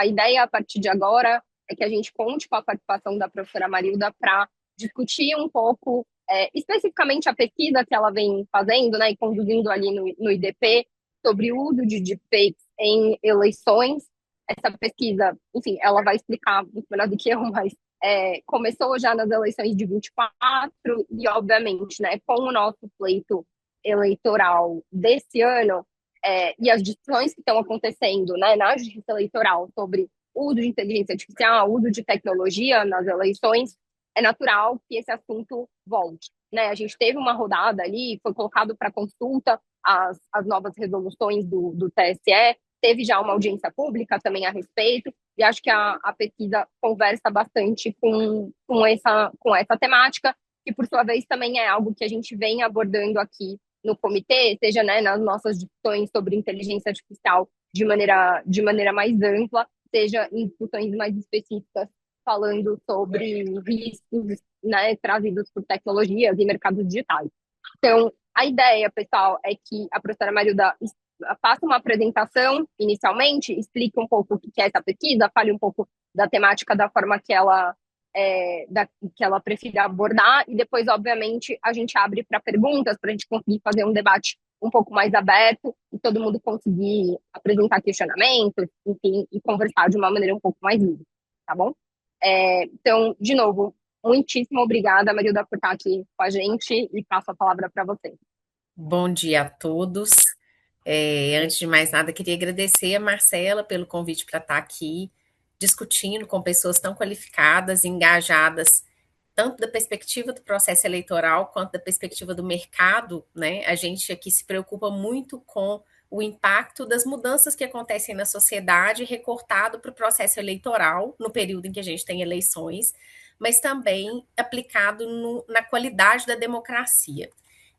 a ideia a partir de agora é que a gente conte com a participação da professora Marilda para discutir um pouco, especificamente a pesquisa que ela vem fazendo, né, e conduzindo ali no IDP, sobre o uso de deepfakes em eleições. Essa pesquisa, enfim, ela vai explicar muito melhor do que eu, mas começou já nas eleições de 24 e, obviamente, né, com o nosso pleito eleitoral desse ano, e as discussões que estão acontecendo, né, na justiça eleitoral sobre o uso de inteligência artificial, uso de tecnologia nas eleições, é natural que esse assunto volte. Né? A gente teve uma rodada ali, foi colocado para consulta as novas resoluções do TSE, teve já uma audiência pública também a respeito, e acho que a pesquisa conversa bastante com essa temática, que por sua vez também é algo que a gente vem abordando aqui no comitê, seja, né, nas nossas discussões sobre inteligência artificial de maneira mais ampla, seja em discussões mais específicas, falando sobre riscos, né, trazidos por tecnologias e mercados digitais. Então, a ideia, pessoal, é que a professora Marilda faça uma apresentação inicialmente, explique um pouco o que é essa pesquisa, fale um pouco da temática, da forma que ela prefira abordar, e depois, obviamente, a gente abre para perguntas, para a gente conseguir fazer um debate um pouco mais aberto e todo mundo conseguir apresentar questionamentos, enfim, e conversar de uma maneira um pouco mais livre, tá bom? Então, de novo, muitíssimo obrigada, Marilda, por estar aqui com a gente e passo a palavra para você. Bom dia a todos. Antes de mais nada, queria agradecer a Marcela pelo convite para estar aqui discutindo com pessoas tão qualificadas, engajadas, tanto da perspectiva do processo eleitoral quanto da perspectiva do mercado, né? A gente aqui se preocupa muito com o impacto das mudanças que acontecem na sociedade, recortado para o processo eleitoral, no período em que a gente tem eleições, mas também aplicado na qualidade da democracia.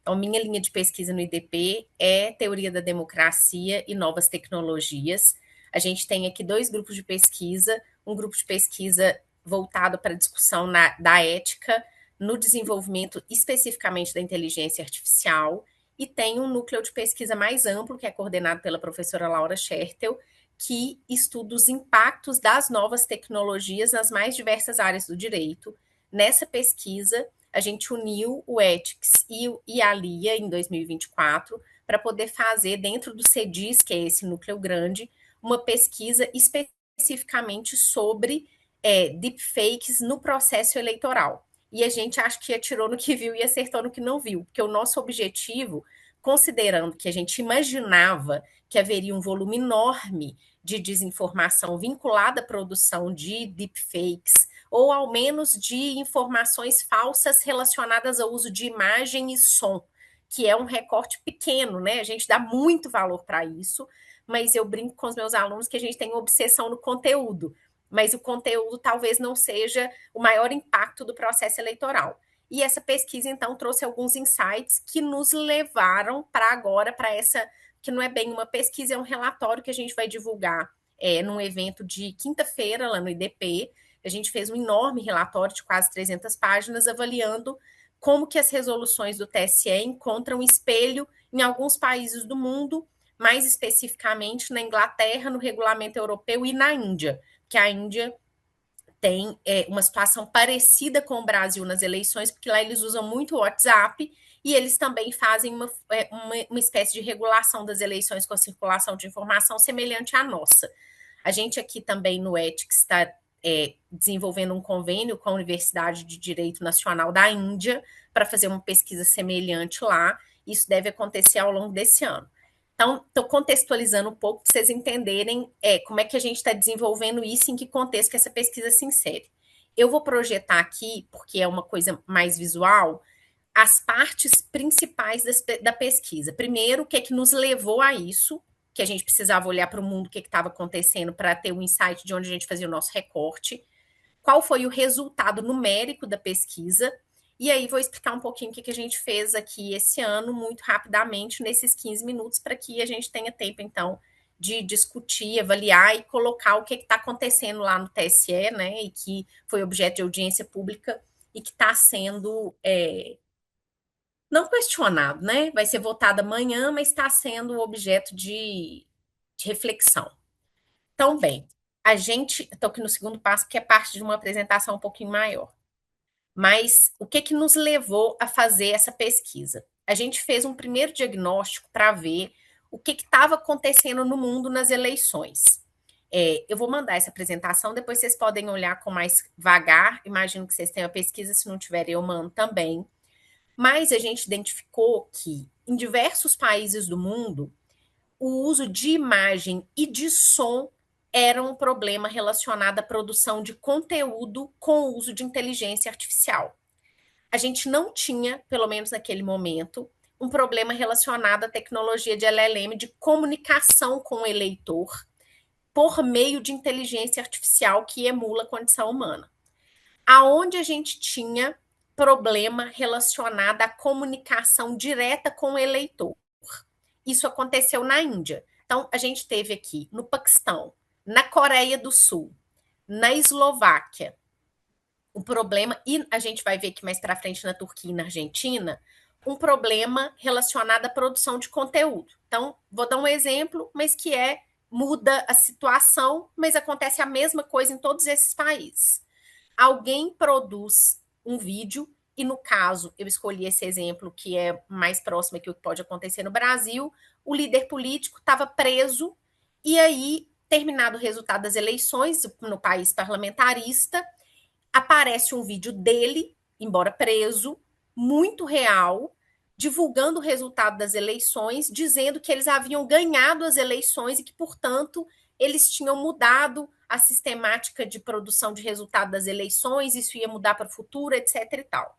Então, minha linha de pesquisa no IDP é teoria da democracia e novas tecnologias. A gente tem aqui dois grupos de pesquisa, um grupo de pesquisa voltado para a discussão da ética no desenvolvimento especificamente da inteligência artificial, e tem um núcleo de pesquisa mais amplo, que é coordenado pela professora Laura Schertel, que estuda os impactos das novas tecnologias nas mais diversas áreas do direito. Nessa pesquisa, a gente uniu o Ethics e a LIA em 2024 para poder fazer, dentro do CEDIS, que é esse núcleo grande, uma pesquisa especificamente sobre deepfakes no processo eleitoral. E a gente acha que atirou no que viu e acertou no que não viu, porque o nosso objetivo, considerando que a gente imaginava que haveria um volume enorme de desinformação vinculada à produção de deepfakes, ou ao menos de informações falsas relacionadas ao uso de imagem e som, que é um recorte pequeno, né? A gente dá muito valor para isso, mas eu brinco com os meus alunos que a gente tem uma obsessão no conteúdo, mas o conteúdo talvez não seja o maior impacto do processo eleitoral. E essa pesquisa, então, trouxe alguns insights que nos levaram para agora, para essa, que não é bem uma pesquisa, é um relatório que a gente vai divulgar num evento de quinta-feira, lá no IDP. A gente fez um enorme relatório de quase 300 páginas, avaliando como que as resoluções do TSE encontram espelho em alguns países do mundo, mais especificamente na Inglaterra, no regulamento europeu, e na Índia, que a Índia tem uma situação parecida com o Brasil nas eleições, porque lá eles usam muito o WhatsApp e eles também fazem uma espécie de regulação das eleições com a circulação de informação semelhante à nossa. A gente aqui também no Ethics está desenvolvendo um convênio com a Universidade de Direito Nacional da Índia para fazer uma pesquisa semelhante lá. Isso deve acontecer ao longo desse ano. Então, estou contextualizando um pouco para vocês entenderem como é que a gente está desenvolvendo isso, em que contexto que essa pesquisa se insere. Eu vou projetar aqui, porque é uma coisa mais visual, as partes principais da pesquisa. Primeiro, o que é que nos levou a isso, que a gente precisava olhar para o mundo, o que estava acontecendo, para ter um insight de onde a gente fazia o nosso recorte. Qual foi o resultado numérico da pesquisa? E aí vou explicar um pouquinho o que a gente fez aqui esse ano, muito rapidamente, nesses 15 minutos, para que a gente tenha tempo, então, de discutir, avaliar e colocar o que está acontecendo lá no TSE, né? E que foi objeto de audiência pública e que está sendo não questionado, né? Vai ser votado amanhã, mas está sendo objeto de reflexão. Então, bem, a gente, estou aqui no segundo passo, que é parte de uma apresentação um pouquinho maior. Mas o que que nos levou a fazer essa pesquisa? A gente fez um primeiro diagnóstico para ver o que estava acontecendo no mundo nas eleições. Eu vou mandar essa apresentação, depois vocês podem olhar com mais vagar. Imagino que vocês tenham a pesquisa, se não tiverem, eu mando também. Mas a gente identificou que em diversos países do mundo, o uso de imagem e de som era um problema relacionado à produção de conteúdo com o uso de inteligência artificial. A gente não tinha, pelo menos naquele momento, um problema relacionado à tecnologia de LLM de comunicação com o eleitor por meio de inteligência artificial que emula a condição humana. Aonde a gente tinha problema relacionado à comunicação direta com o eleitor. Isso aconteceu na Índia. Então, a gente teve aqui no Paquistão, na Coreia do Sul, na Eslováquia, um problema, e a gente vai ver aqui mais para frente na Turquia e na Argentina, um problema relacionado à produção de conteúdo. Então, vou dar um exemplo, mas que muda a situação, mas acontece a mesma coisa em todos esses países. Alguém produz um vídeo, e no caso, eu escolhi esse exemplo que é mais próximo aqui do que pode acontecer no Brasil, o líder político estava preso, e aí, terminado o resultado das eleições no país parlamentarista, aparece um vídeo dele, embora preso, muito real, divulgando o resultado das eleições, dizendo que eles haviam ganhado as eleições e que, portanto, eles tinham mudado a sistemática de produção de resultado das eleições, isso ia mudar para o futuro, etc. e tal.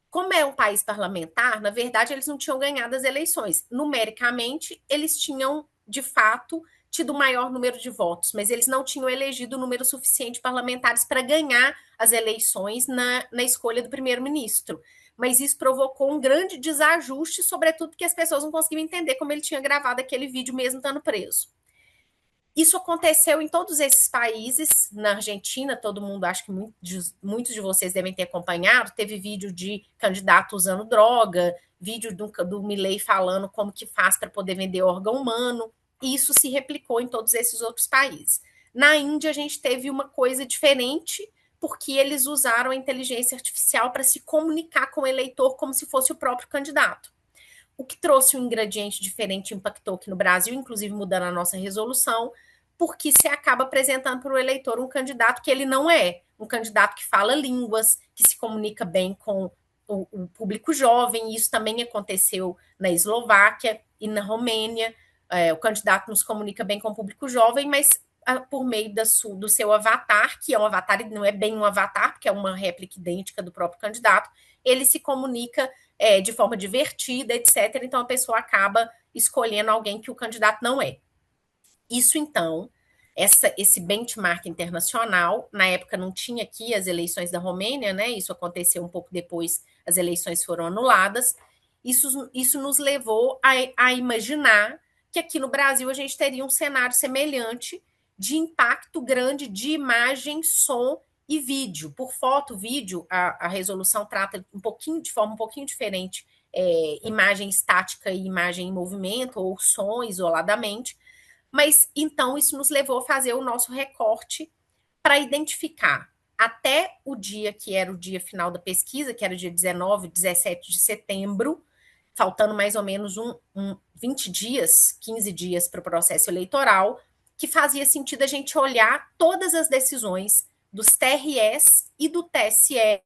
Como é um país parlamentar, na verdade, eles não tinham ganhado as eleições. Numericamente, eles tinham, de fato, tido o maior número de votos, mas eles não tinham elegido o número suficiente de parlamentares para ganhar as eleições na escolha do primeiro-ministro. Mas isso provocou um grande desajuste, sobretudo porque as pessoas não conseguiam entender como ele tinha gravado aquele vídeo mesmo estando preso. Isso aconteceu em todos esses países. Na Argentina, todo mundo, acho que muitos de vocês devem ter acompanhado, teve vídeo de candidato usando droga, vídeo do Milei falando como que faz para poder vender órgão humano, e isso se replicou em todos esses outros países. Na Índia, a gente teve uma coisa diferente, porque eles usaram a inteligência artificial para se comunicar com o eleitor como se fosse o próprio candidato. O que trouxe um ingrediente diferente impactou aqui no Brasil, inclusive mudando a nossa resolução, porque se acaba apresentando para o eleitor um candidato que ele não é, um candidato que fala línguas, que se comunica bem com o público jovem, e isso também aconteceu na Eslováquia e na Romênia. O candidato nos comunica bem com o público jovem, mas por meio do seu avatar, que é um avatar e não é bem um avatar, porque é uma réplica idêntica do próprio candidato, ele se comunica de forma divertida, etc. Então, a pessoa acaba escolhendo alguém que o candidato não é. Isso, então, esse benchmark internacional, na época não tinha aqui as eleições da Romênia, né? Isso aconteceu um pouco depois, as eleições foram anuladas. Isso nos levou a imaginar que aqui no Brasil a gente teria um cenário semelhante de impacto grande de imagem, som e vídeo. Por foto, vídeo, a resolução trata de forma um pouquinho diferente, imagem estática e imagem em movimento, ou som isoladamente. Mas então isso nos levou a fazer o nosso recorte para identificar até o dia que era o dia final da pesquisa, que era o dia 19, 17 de setembro, faltando mais ou menos 20 dias, 15 dias para o processo eleitoral, que fazia sentido a gente olhar todas as decisões dos TREs e do TSE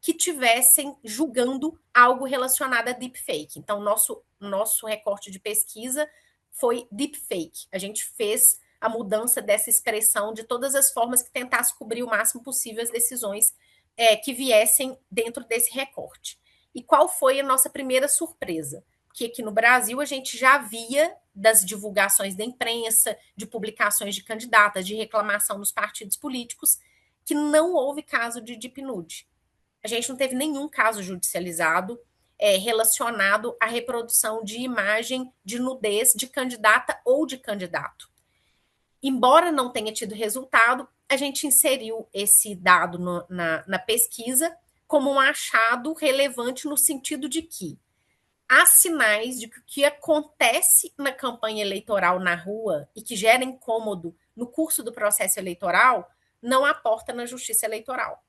que tivessem julgando algo relacionado a deepfake. Então, nosso recorte de pesquisa foi deepfake. A gente fez a mudança dessa expressão de todas as formas que tentasse cobrir o máximo possível as decisões que viessem dentro desse recorte. E qual foi a nossa primeira surpresa? Que aqui no Brasil a gente já via das divulgações da imprensa, de publicações de candidatas, de reclamação nos partidos políticos, que não houve caso de deep nude. A gente não teve nenhum caso judicializado relacionado à reprodução de imagem de nudez de candidata ou de candidato. Embora não tenha tido resultado, a gente inseriu esse dado na pesquisa como um achado relevante no sentido de que há sinais de que o que acontece na campanha eleitoral na rua e que gera incômodo no curso do processo eleitoral, não aporta na justiça eleitoral.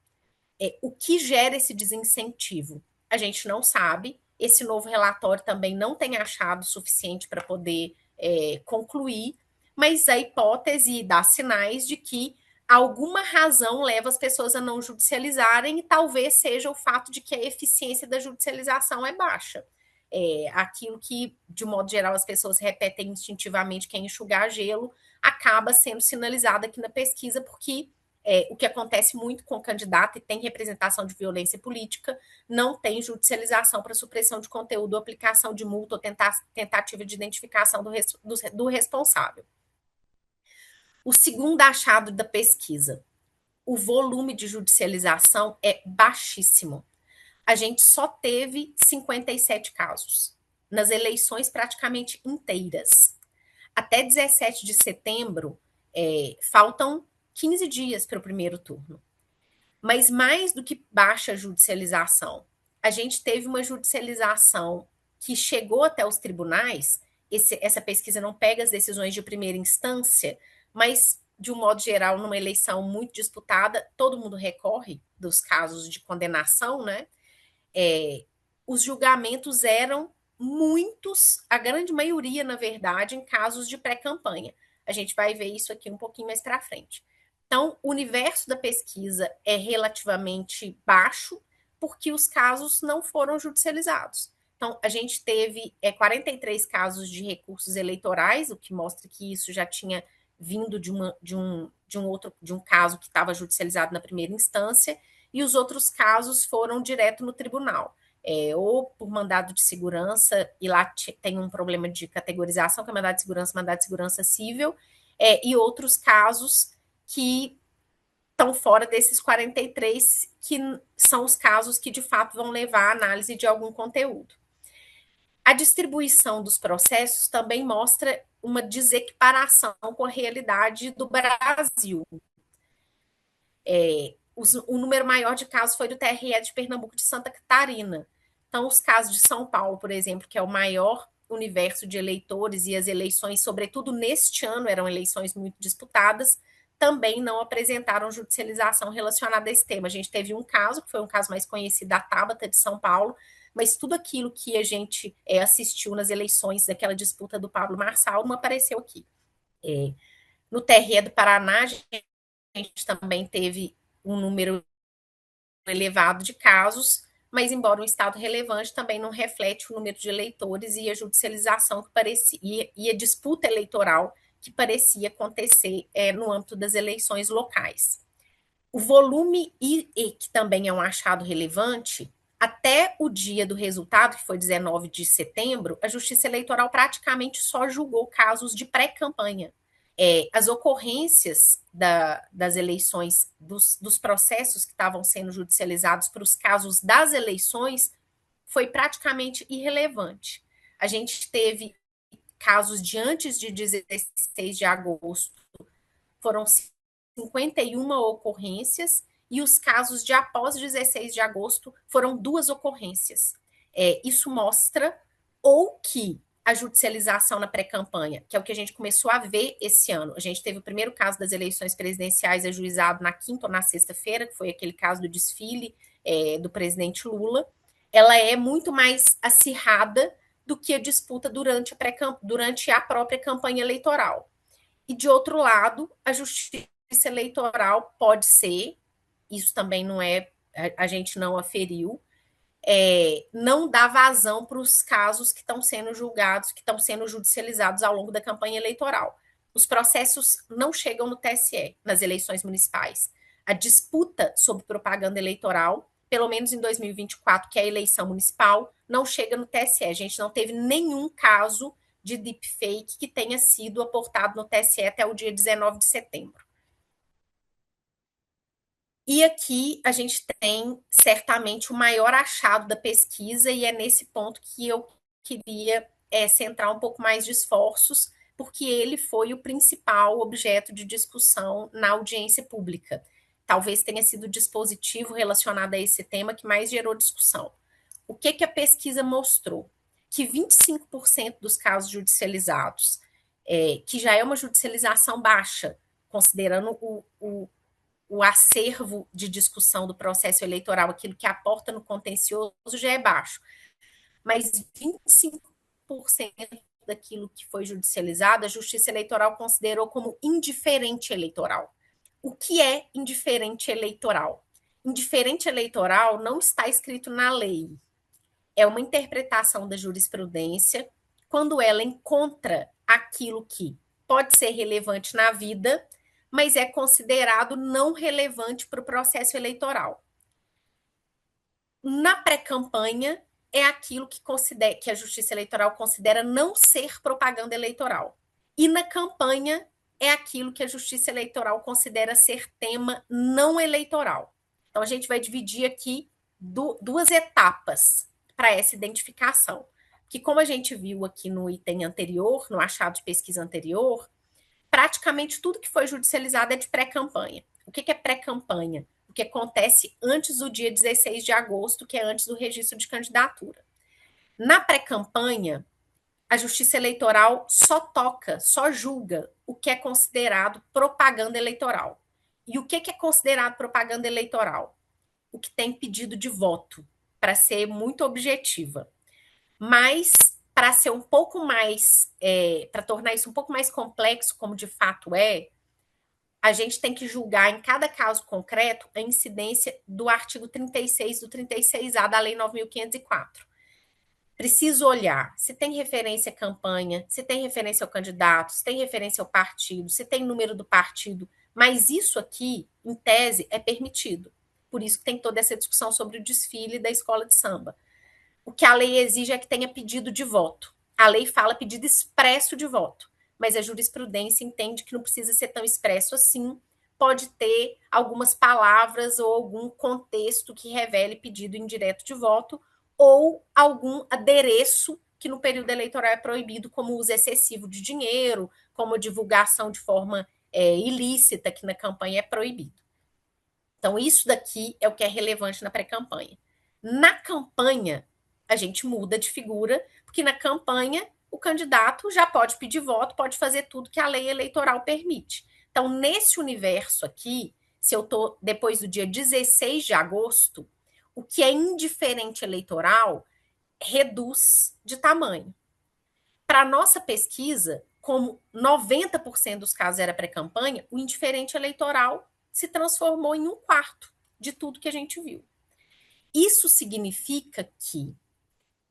O que gera esse desincentivo? A gente não sabe. Esse novo relatório também não tem achado suficiente para poder concluir, mas a hipótese dá sinais de que alguma razão leva as pessoas a não judicializarem e talvez seja o fato de que a eficiência da judicialização é baixa. Aquilo que, de modo geral, as pessoas repetem instintivamente, que é enxugar gelo, acaba sendo sinalizado aqui na pesquisa, porque o que acontece muito com o candidato e tem representação de violência política, não tem judicialização para supressão de conteúdo, aplicação de multa ou tentativa de identificação do responsável. O segundo achado da pesquisa, o volume de judicialização é baixíssimo. A gente só teve 57 casos nas eleições praticamente inteiras. Até 17 de setembro, faltam 15 dias para o primeiro turno. Mas mais do que baixa judicialização, a gente teve uma judicialização que chegou até os tribunais. Essa pesquisa não pega as decisões de primeira instância, mas, de um modo geral, numa eleição muito disputada, todo mundo recorre dos casos de condenação, né? Os julgamentos eram muitos, a grande maioria, na verdade, em casos de pré-campanha. A gente vai ver isso aqui um pouquinho mais para frente. Então, o universo da pesquisa é relativamente baixo, porque os casos não foram judicializados. Então, a gente teve 43 casos de recursos eleitorais, o que mostra que isso já tinha vindo de um caso que estava judicializado na primeira instância, e os outros casos foram direto no tribunal. Ou por mandado de segurança, e lá tem um problema de categorização, que é mandado de segurança civil, e outros casos que estão fora desses 43, que são os casos que de fato vão levar à análise de algum conteúdo. A distribuição dos processos também mostra uma desequiparação com a realidade do Brasil. O número maior de casos foi do TRE de Pernambuco e de Santa Catarina. Então, os casos de São Paulo, por exemplo, que é o maior universo de eleitores, e as eleições, sobretudo neste ano, eram eleições muito disputadas, também não apresentaram judicialização relacionada a esse tema. A gente teve um caso, que foi um caso mais conhecido, da Tabata de São Paulo, mas tudo aquilo que a gente assistiu nas eleições daquela disputa do Pablo Marçal não apareceu aqui. No TRE do Paraná, a gente também teve um número elevado de casos, mas embora um estado relevante, também não reflete o número de eleitores e a judicialização que parecia, e a disputa eleitoral que parecia acontecer no âmbito das eleições locais. O volume, e que também é um achado relevante, até o dia do resultado, que foi 19 de setembro, a Justiça Eleitoral praticamente só julgou casos de pré-campanha. As ocorrências das eleições, dos processos que estavam sendo judicializados para os casos das eleições, foi praticamente irrelevante. A gente teve casos de antes de 16 de agosto, foram 51 ocorrências, e os casos de após 16 de agosto foram 2 ocorrências. Isso mostra ou que a judicialização na pré-campanha, que é o que a gente começou a ver esse ano. A gente teve o primeiro caso das eleições presidenciais ajuizado na quinta ou na sexta-feira, que foi aquele caso do desfile do presidente Lula. Ela é muito mais acirrada do que a disputa durante a própria campanha eleitoral. E, de outro lado, a justiça eleitoral pode ser, isso também não é, a gente não aferiu, não dá vazão para os casos que estão sendo julgados, que estão sendo judicializados ao longo da campanha eleitoral. Os processos não chegam no TSE, nas eleições municipais. A disputa sobre propaganda eleitoral, pelo menos em 2024, que é a eleição municipal, não chega no TSE. A gente não teve nenhum caso de deepfake que tenha sido aportado no TSE até o dia 19 de setembro. E aqui a gente tem certamente o maior achado da pesquisa, e é nesse ponto que eu queria centrar um pouco mais de esforços, porque ele foi o principal objeto de discussão na audiência pública. Talvez tenha sido o dispositivo relacionado a esse tema que mais gerou discussão. O que a pesquisa mostrou? Que 25% dos casos judicializados, que já é uma judicialização baixa, considerando o acervo de discussão do processo eleitoral, aquilo que aporta no contencioso, já é baixo. Mas 25% daquilo que foi judicializado, a Justiça Eleitoral considerou como indiferente eleitoral. O que é indiferente eleitoral? Indiferente eleitoral não está escrito na lei. É uma interpretação da jurisprudência quando ela encontra aquilo que pode ser relevante na vida, mas é considerado não relevante para o processo eleitoral. Na pré-campanha, é aquilo que a Justiça Eleitoral considera não ser propaganda eleitoral. E na campanha, é aquilo que a Justiça Eleitoral considera ser tema não eleitoral. Então, a gente vai dividir aqui duas etapas para essa identificação. Que, como a gente viu aqui no item anterior, no achado de pesquisa anterior, praticamente tudo que foi judicializado é de pré-campanha. O que é pré-campanha? O que acontece antes do dia 16 de agosto, que é antes do registro de candidatura. Na pré-campanha, a Justiça Eleitoral só julga o que é considerado propaganda eleitoral. E o que é considerado propaganda eleitoral? O que tem pedido de voto, para ser muito objetiva. Mas, para ser um pouco mais, para tornar isso um pouco mais complexo, como de fato é, a gente tem que julgar em cada caso concreto a incidência do artigo 36 do 36A da Lei 9.504. Preciso olhar se tem referência à campanha, se tem referência ao candidato, se tem referência ao partido, se tem número do partido, mas isso aqui, em tese, é permitido. Por isso que tem toda essa discussão sobre o desfile da escola de samba. O que a lei exige é que tenha pedido de voto. A lei fala pedido expresso de voto, mas a jurisprudência entende que não precisa ser tão expresso assim, pode ter algumas palavras ou algum contexto que revele pedido indireto de voto ou algum adereço que no período eleitoral é proibido, como uso excessivo de dinheiro, como divulgação de forma ilícita, que na campanha é proibido. Então, isso daqui é o que é relevante na pré-campanha. Na campanha, a gente muda de figura, porque na campanha o candidato já pode pedir voto, pode fazer tudo que a lei eleitoral permite. Então, nesse universo aqui, se eu estou depois do dia 16 de agosto, o que é indiferente eleitoral reduz de tamanho. Para a nossa pesquisa, como 90% dos casos era pré-campanha, o indiferente eleitoral se transformou em 1/4 de tudo que a gente viu. Isso significa que,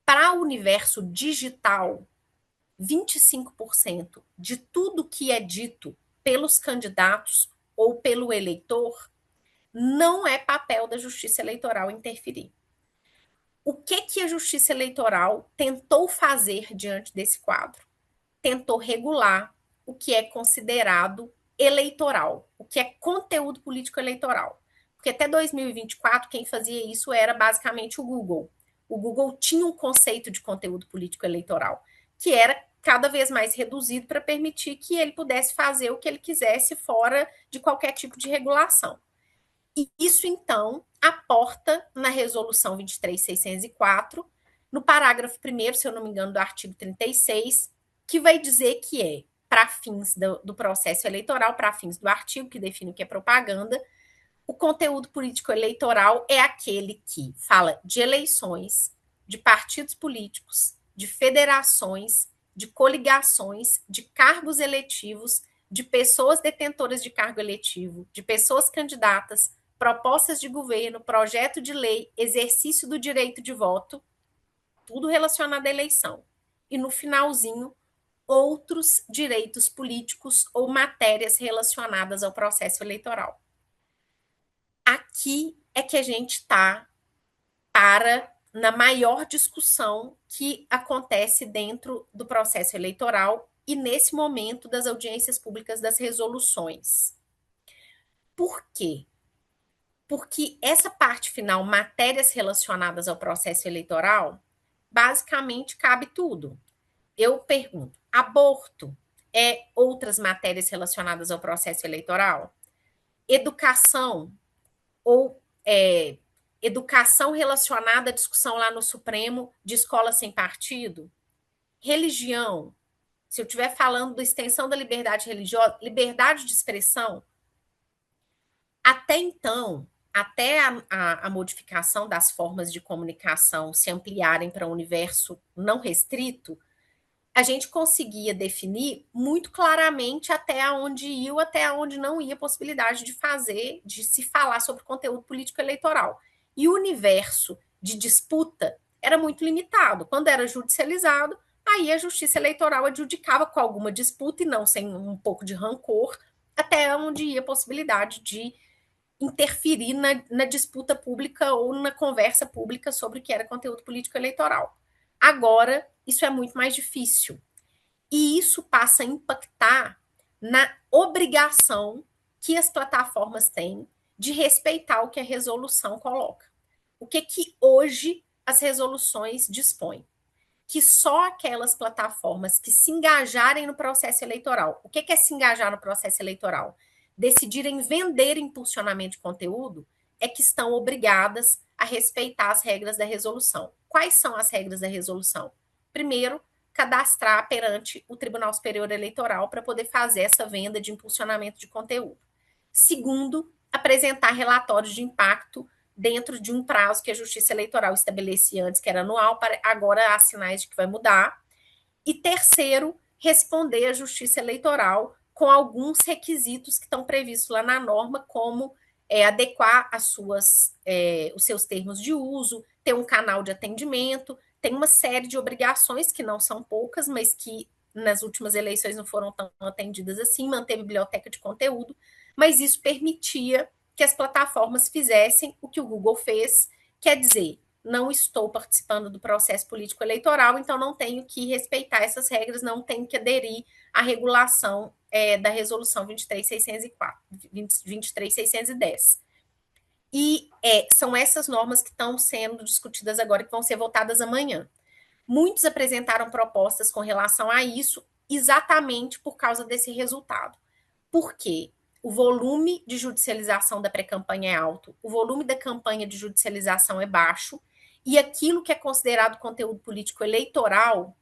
para o universo digital, 25% de tudo que é dito pelos candidatos ou pelo eleitor não é papel da Justiça Eleitoral interferir. O que a Justiça Eleitoral tentou fazer diante desse quadro? Tentou regular o que é considerado eleitoral, o que é conteúdo político eleitoral. Porque até 2024, quem fazia isso era basicamente o Google. O Google tinha um conceito de conteúdo político eleitoral, que era cada vez mais reduzido para permitir que ele pudesse fazer o que ele quisesse fora de qualquer tipo de regulação. E isso, então, aporta na Resolução 23.604, no parágrafo 1º, se eu não me engano, do artigo 36, que vai dizer que é, para fins do processo eleitoral, para fins do artigo que define o que é propaganda, o conteúdo político eleitoral é aquele que fala de eleições, de partidos políticos, de federações, de coligações, de cargos eletivos, de pessoas detentoras de cargo eletivo, de pessoas candidatas, propostas de governo, projeto de lei, exercício do direito de voto, tudo relacionado à eleição. E no finalzinho, outros direitos políticos ou matérias relacionadas ao processo eleitoral. Aqui é que a gente está na maior discussão que acontece dentro do processo eleitoral e nesse momento das audiências públicas das resoluções. Por quê? Porque essa parte final, matérias relacionadas ao processo eleitoral, basicamente cabe tudo. Eu pergunto, aborto é outras matérias relacionadas ao processo eleitoral? Educação ou educação relacionada à discussão lá no Supremo de escola sem partido? Religião? se eu estiver falando da extensão da liberdade religiosa, liberdade de expressão, até então, até a modificação das formas de comunicação se ampliarem para um universo não restrito, a gente conseguia definir muito claramente até onde ia ou até onde não ia a possibilidade de fazer, de se falar sobre conteúdo político eleitoral. E o universo de disputa era muito limitado. Quando era judicializado, aí a justiça eleitoral adjudicava com alguma disputa e não sem um pouco de rancor, até onde ia a possibilidade de interferir na disputa pública ou na conversa pública sobre o que era conteúdo político eleitoral. Agora, isso é muito mais difícil. E isso passa a impactar na obrigação que as plataformas têm de respeitar o que a resolução coloca. O que hoje as resoluções dispõem? Que só aquelas plataformas que se engajarem no processo eleitoral. O que é se engajar no processo eleitoral? Decidirem vender impulsionamento de conteúdo é que estão obrigadas a respeitar as regras da resolução. Quais são as regras da resolução? Primeiro, cadastrar perante o Tribunal Superior Eleitoral para poder fazer essa venda de impulsionamento de conteúdo. Segundo, apresentar relatórios de impacto dentro de um prazo que a Justiça Eleitoral estabelecia antes, que era anual, para agora há sinais de que vai mudar. E terceiro, responder à Justiça Eleitoral com alguns requisitos que estão previstos lá na norma, como adequar os seus termos de uso, ter um canal de atendimento, tem uma série de obrigações que não são poucas, mas que nas últimas eleições não foram tão atendidas assim, manter biblioteca de conteúdo, mas isso permitia que as plataformas fizessem o que o Google fez, quer dizer, não estou participando do processo político eleitoral, então não tenho que respeitar essas regras, não tenho que aderir à regulação da resolução 23.610. E são essas normas que estão sendo discutidas agora, que vão ser votadas amanhã. Muitos apresentaram propostas com relação a isso, exatamente por causa desse resultado. Por quê? O volume de judicialização da pré-campanha é alto, o volume da campanha de judicialização é baixo, e aquilo que é considerado conteúdo político eleitoral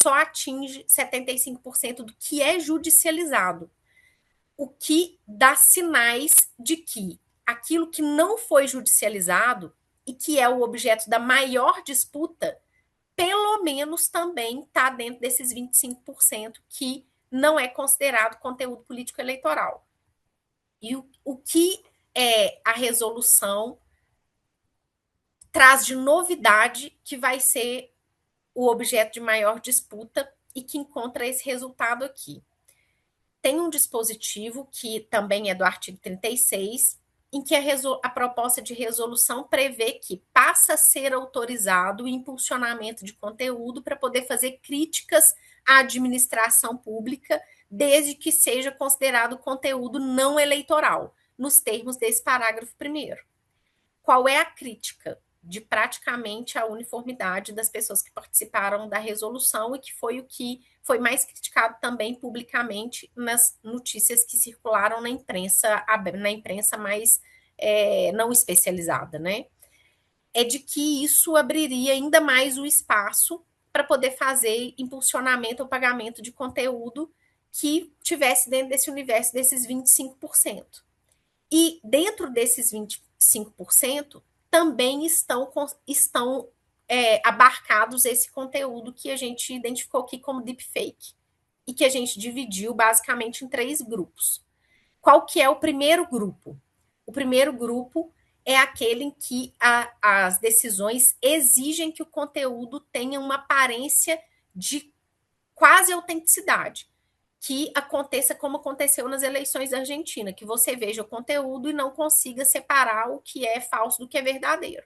só atinge 75% do que é judicializado, o que dá sinais de que aquilo que não foi judicializado e que é o objeto da maior disputa, pelo menos também está dentro desses 25% que não é considerado conteúdo político eleitoral. E o que a resolução traz de novidade que vai ser o objeto de maior disputa e que encontra esse resultado aqui. Tem um dispositivo que também é do artigo 36, em que a proposta de resolução prevê que passa a ser autorizado o impulsionamento de conteúdo para poder fazer críticas à administração pública, desde que seja considerado conteúdo não eleitoral, nos termos desse parágrafo 1º. Qual é a crítica? De praticamente a uniformidade das pessoas que participaram da resolução e que foi o que foi mais criticado também publicamente nas notícias que circularam na imprensa mais não especializada, né? É de que isso abriria ainda mais o espaço para poder fazer impulsionamento ou pagamento de conteúdo que tivesse dentro desse universo desses 25%. E dentro desses 25%, também estão abarcados esse conteúdo que a gente identificou aqui como deepfake e que a gente dividiu basicamente em 3 grupos. Qual que é o primeiro grupo? O primeiro grupo é aquele em que as decisões exigem que o conteúdo tenha uma aparência de quase autenticidade, que aconteça como aconteceu nas eleições da Argentina, que você veja o conteúdo e não consiga separar o que é falso do que é verdadeiro,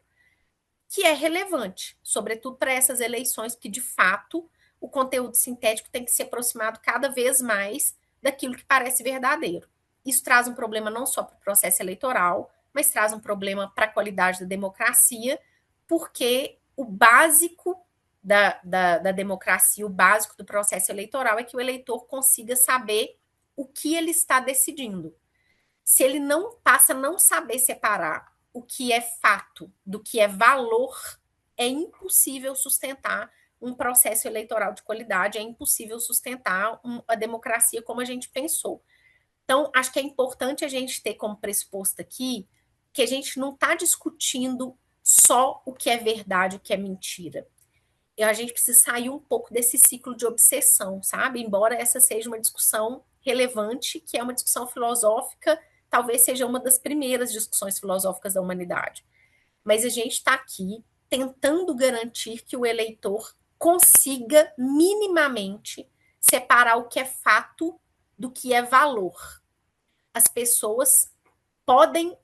que é relevante, sobretudo para essas eleições, que de fato o conteúdo sintético tem que se aproximar cada vez mais daquilo que parece verdadeiro. Isso traz um problema não só para o processo eleitoral, mas traz um problema para a qualidade da democracia, porque o básico da democracia, o básico do processo eleitoral é que o eleitor consiga saber o que ele está decidindo. Se ele não passa a não saber separar o que é fato do que é valor, é impossível sustentar um processo eleitoral de qualidade, é impossível sustentar a democracia como a gente pensou. Então, acho que é importante a gente ter como pressuposto aqui que a gente não está discutindo só o que é verdade, o que é mentira. E a gente precisa sair um pouco desse ciclo de obsessão, sabe? Embora essa seja uma discussão relevante, que é uma discussão filosófica, talvez seja uma das primeiras discussões filosóficas da humanidade. Mas a gente está aqui tentando garantir que o eleitor consiga minimamente separar o que é fato do que é valor. As pessoas podem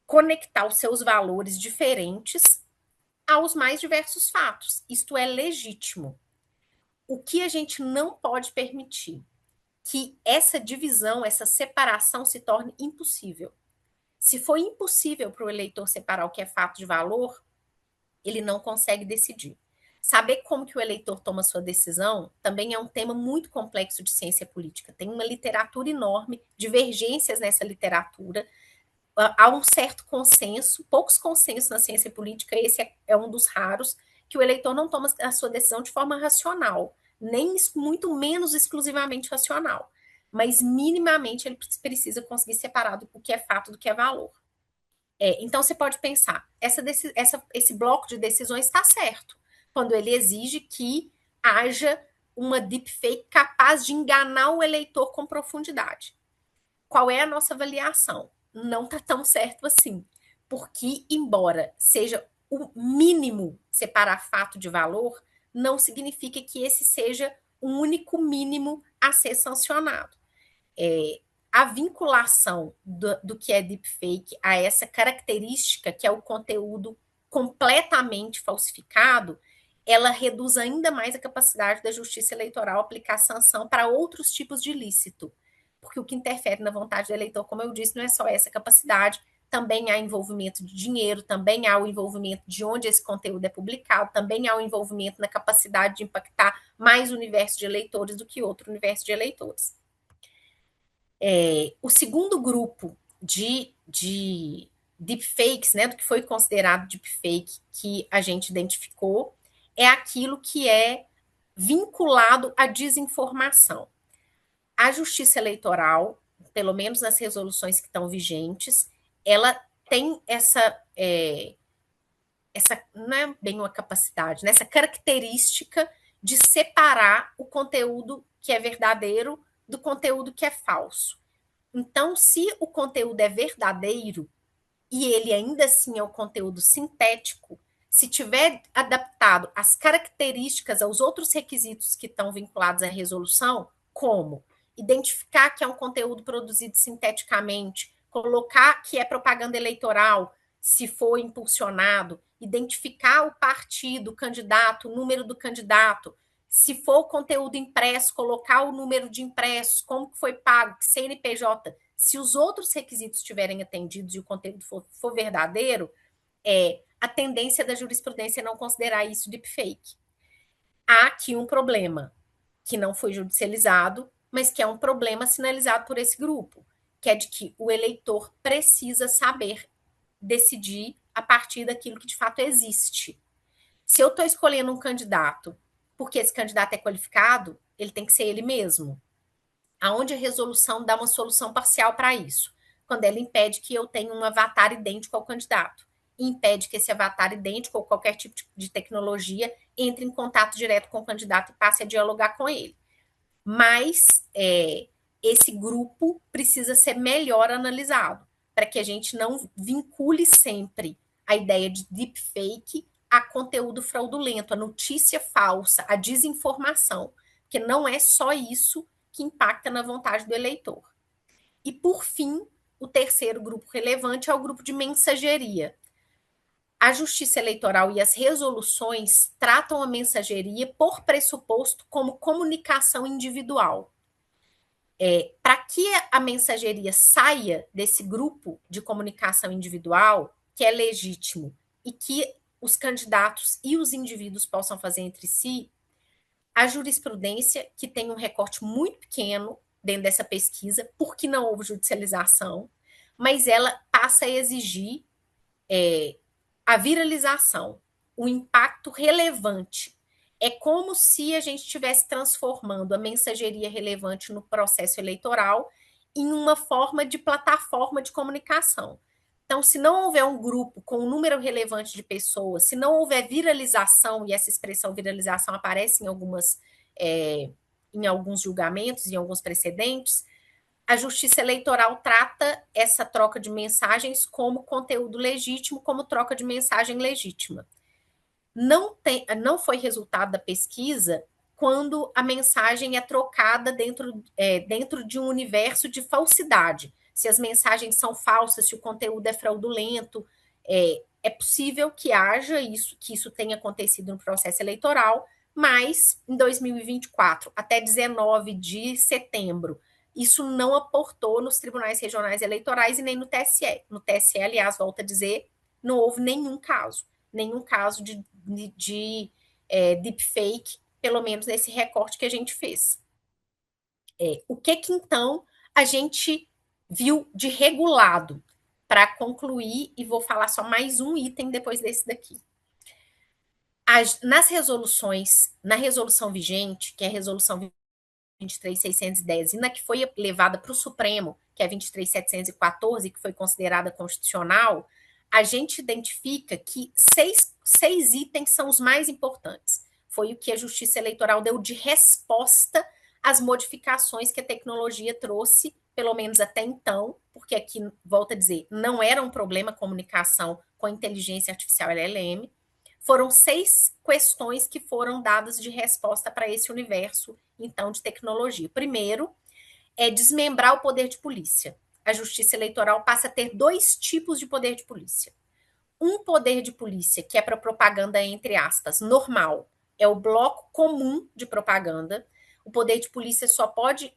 conectar os seus valores diferentes aos mais diversos fatos. Isto é legítimo. O que a gente não pode permitir? Que essa divisão, essa separação se torne impossível. Se for impossível para o eleitor separar o que é fato de valor, ele não consegue decidir. Saber como que o eleitor toma sua decisão também é um tema muito complexo de ciência política. Tem uma literatura enorme, divergências nessa literatura. Há um certo consenso, poucos consensos na ciência política, esse é um dos raros, que o eleitor não toma a sua decisão de forma racional, nem muito menos exclusivamente racional, mas minimamente ele precisa conseguir separar o que é fato do que é valor. Então você pode pensar, esse bloco de decisões está certo, quando ele exige que haja uma deepfake capaz de enganar o eleitor com profundidade. Qual é a nossa avaliação? Não está tão certo assim, porque embora seja o mínimo separar fato de valor, não significa que esse seja o único mínimo a ser sancionado. A vinculação do que é deepfake a essa característica, que é o conteúdo completamente falsificado, ela reduz ainda mais a capacidade da justiça eleitoral aplicar sanção para outros tipos de ilícito. Porque o que interfere na vontade do eleitor, como eu disse, não é só essa capacidade, também há envolvimento de dinheiro, também há o envolvimento de onde esse conteúdo é publicado, também há o envolvimento na capacidade de impactar mais o universo de eleitores do que outro universo de eleitores. O segundo grupo de deepfakes, né, do que foi considerado deepfake que a gente identificou, é aquilo que é vinculado à desinformação. A Justiça Eleitoral, pelo menos nas resoluções que estão vigentes, ela tem essa não é bem uma capacidade, né, essa característica de separar o conteúdo que é verdadeiro do conteúdo que é falso. Então, se o conteúdo é verdadeiro e ele ainda assim é o conteúdo sintético, se tiver adaptado às características, aos outros requisitos que estão vinculados à resolução, como identificar que é um conteúdo produzido sinteticamente, colocar que é propaganda eleitoral, se for impulsionado, identificar o partido, o candidato, o número do candidato, se for conteúdo impresso, colocar o número de impressos, como que foi pago, que CNPJ, se os outros requisitos estiverem atendidos e o conteúdo for verdadeiro, a tendência da jurisprudência é não considerar isso deepfake. Há aqui um problema que não foi judicializado, mas que é um problema sinalizado por esse grupo, que é de que o eleitor precisa saber decidir a partir daquilo que de fato existe. Se eu estou escolhendo um candidato porque esse candidato é qualificado, ele tem que ser ele mesmo. Aonde a resolução dá uma solução parcial para isso? Quando ela impede que eu tenha um avatar idêntico ao candidato. E impede que esse avatar idêntico ou qualquer tipo de tecnologia entre em contato direto com o candidato e passe a dialogar com ele. Mas esse grupo precisa ser melhor analisado, para que a gente não vincule sempre a ideia de deepfake a conteúdo fraudulento, a notícia falsa, a desinformação, porque não é só isso que impacta na vontade do eleitor. E, por fim, o terceiro grupo relevante é o grupo de mensageria. A Justiça Eleitoral e as resoluções tratam a mensageria por pressuposto como comunicação individual. Para que a mensageria saia desse grupo de comunicação individual, que é legítimo, e que os candidatos e os indivíduos possam fazer entre si, a jurisprudência, que tem um recorte muito pequeno dentro dessa pesquisa, porque não houve judicialização, mas ela passa a exigir a viralização, o impacto relevante. É como se a gente estivesse transformando a mensageria relevante no processo eleitoral em uma forma de plataforma de comunicação. Então, se não houver um grupo com um número relevante de pessoas, se não houver viralização, e essa expressão viralização aparece em alguns julgamentos, em alguns precedentes, a Justiça Eleitoral trata essa troca de mensagens como conteúdo legítimo, como troca de mensagem legítima. Não foi resultado da pesquisa quando a mensagem é trocada dentro de um universo de falsidade. Se as mensagens são falsas, se o conteúdo é fraudulento, é possível que haja isso, que isso tenha acontecido no processo eleitoral, mas em 2024, até 19 de setembro, isso não aportou nos tribunais regionais eleitorais e nem no TSE. No TSE, aliás, volto a dizer, não houve nenhum caso de deepfake, pelo menos nesse recorte que a gente fez. O que então a gente viu de regulado? Para concluir, e vou falar só mais um item depois desse daqui. Nas resoluções, na resolução vigente, que é a resolução 23.610, e na que foi levada para o Supremo, que é 23.714, que foi considerada constitucional, a gente identifica que seis itens são os mais importantes. Foi o que a Justiça Eleitoral deu de resposta às modificações que a tecnologia trouxe, pelo menos até então, porque aqui, volto a dizer, não era um problema a comunicação com a inteligência artificial LLM. Foram 6 questões que foram dadas de resposta para esse universo, então, de tecnologia. Primeiro, é desmembrar o poder de polícia. A Justiça Eleitoral passa a ter 2 tipos de poder de polícia. Um poder de polícia que é para propaganda, entre aspas, normal, é o bloco comum de propaganda. O poder de polícia só pode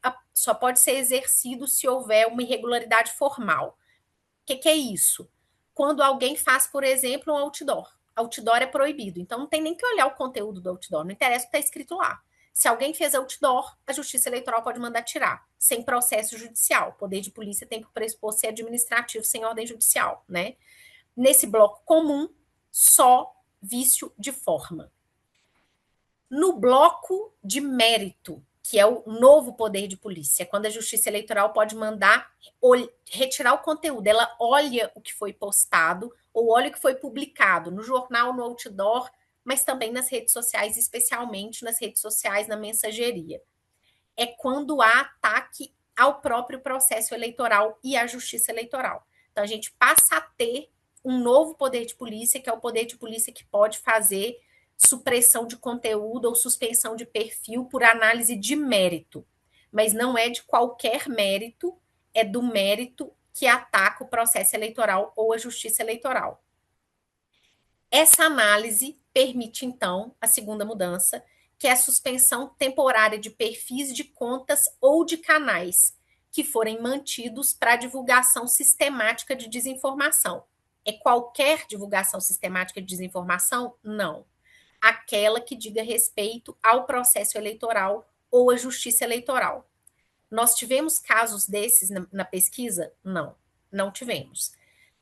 ser exercido se houver uma irregularidade formal. O que é isso? Quando alguém faz, por exemplo, um outdoor. Outdoor é proibido, então não tem nem que olhar o conteúdo do outdoor, não interessa o que está escrito lá. Se alguém fez outdoor, a Justiça Eleitoral pode mandar tirar, sem processo judicial. O poder de polícia tem por pressuposto ser administrativo, sem ordem judicial, né? Nesse bloco comum, só vício de forma. No bloco de mérito, que é o novo poder de polícia, quando a Justiça Eleitoral pode mandar retirar o conteúdo, ela olha o que foi postado ou olha o que foi publicado no jornal, no outdoor, mas também nas redes sociais, especialmente nas redes sociais, na mensageria. É quando há ataque ao próprio processo eleitoral e à Justiça Eleitoral. Então, a gente passa a ter um novo poder de polícia, que é o poder de polícia que pode fazer supressão de conteúdo ou suspensão de perfil por análise de mérito. Mas não é de qualquer mérito, é do mérito que ataca o processo eleitoral ou a justiça eleitoral. Essa análise permite, então, a segunda mudança, que é a suspensão temporária de perfis de contas ou de canais que forem mantidos para divulgação sistemática de desinformação. É qualquer divulgação sistemática de desinformação? Não. Aquela que diga respeito ao processo eleitoral ou à justiça eleitoral. Nós tivemos casos desses na pesquisa? Não, não tivemos.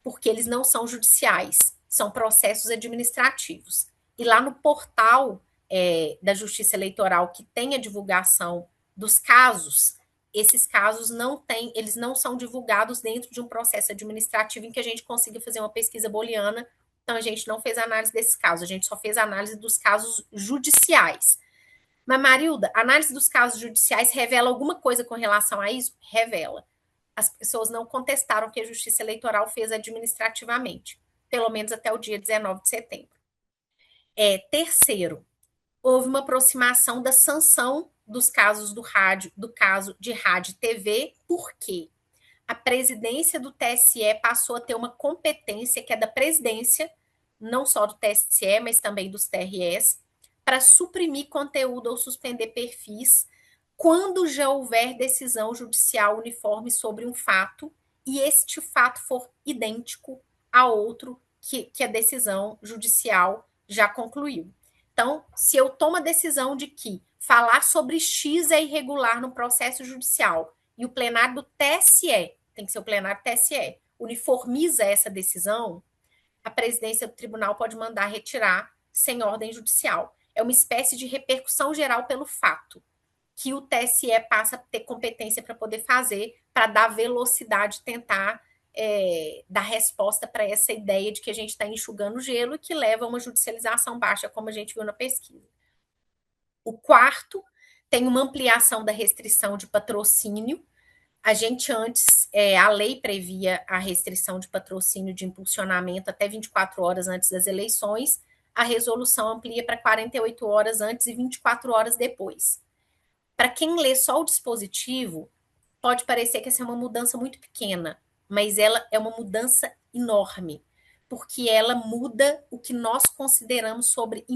Porque eles não são judiciais, são processos administrativos. E lá no portal da Justiça Eleitoral, que tem a divulgação dos casos, esses casos eles não são divulgados dentro de um processo administrativo em que a gente consiga fazer uma pesquisa booleana. Então, a gente não fez análise desses casos, a gente só fez análise dos casos judiciais. Mas, Marilda, a análise dos casos judiciais revela alguma coisa com relação a isso? Revela. As pessoas não contestaram que a Justiça Eleitoral fez administrativamente, pelo menos até o dia 19 de setembro. Terceiro, houve uma aproximação da sanção dos casos do caso de rádio e TV, por quê? A presidência do TSE passou a ter uma competência que é da presidência, não só do TSE, mas também dos TREs, para suprimir conteúdo ou suspender perfis quando já houver decisão judicial uniforme sobre um fato e este fato for idêntico a outro que a decisão judicial já concluiu. Então, se eu tomo a decisão de que falar sobre X é irregular no processo judicial e o plenário do TSE, tem que ser o plenário do TSE, uniformiza essa decisão, a presidência do tribunal pode mandar retirar sem ordem judicial. é uma espécie de repercussão geral pelo fato que o TSE passa a ter competência para poder fazer, para dar velocidade, tentar dar resposta para essa ideia de que a gente está enxugando gelo e que leva a uma judicialização baixa, como a gente viu na pesquisa. O quarto tem uma ampliação da restrição de patrocínio. A gente antes, a lei previa a restrição de patrocínio de impulsionamento até 24 horas antes das eleições, a resolução amplia para 48 horas antes e 24 horas depois. Para quem lê só o dispositivo, pode parecer que essa é uma mudança muito pequena, mas ela é uma mudança enorme, porque ela muda o que nós consideramos sobre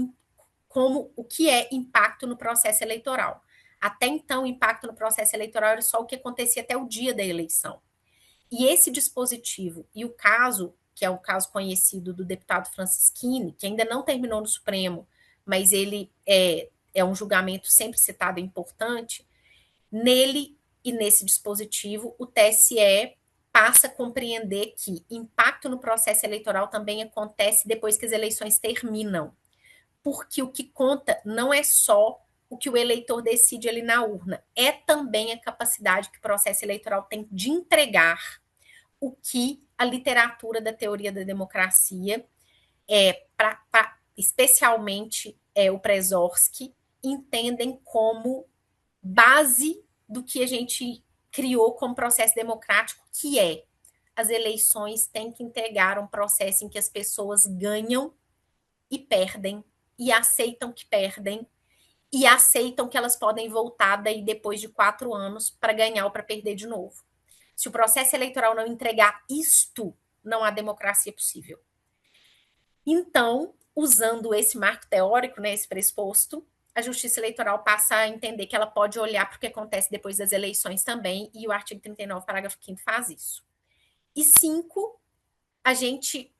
como o que é impacto no processo eleitoral. Até então, o impacto no processo eleitoral era só o que acontecia até o dia da eleição. E esse dispositivo e o caso, que é o caso conhecido do deputado Francisquini, que ainda não terminou no Supremo, mas ele é um julgamento sempre citado e importante, nele e nesse dispositivo, o TSE passa a compreender que impacto no processo eleitoral também acontece depois que as eleições terminam. Porque o que conta não é só o que o eleitor decide ali na urna, é também a capacidade que o processo eleitoral tem de entregar o que a literatura da teoria da democracia, especialmente o Preszorski, entendem como base do que a gente criou como processo democrático, que é as eleições têm que entregar um processo em que as pessoas ganham e perdem, e aceitam que perdem, e aceitam que elas podem voltar daí depois de 4 anos para ganhar ou para perder de novo. Se o processo eleitoral não entregar isto, não há democracia possível. Então, usando esse marco teórico, né, esse pressuposto, a Justiça Eleitoral passa a entender que ela pode olhar para o que acontece depois das eleições também, e o artigo 39, parágrafo 5º, faz isso. E 5, a gente,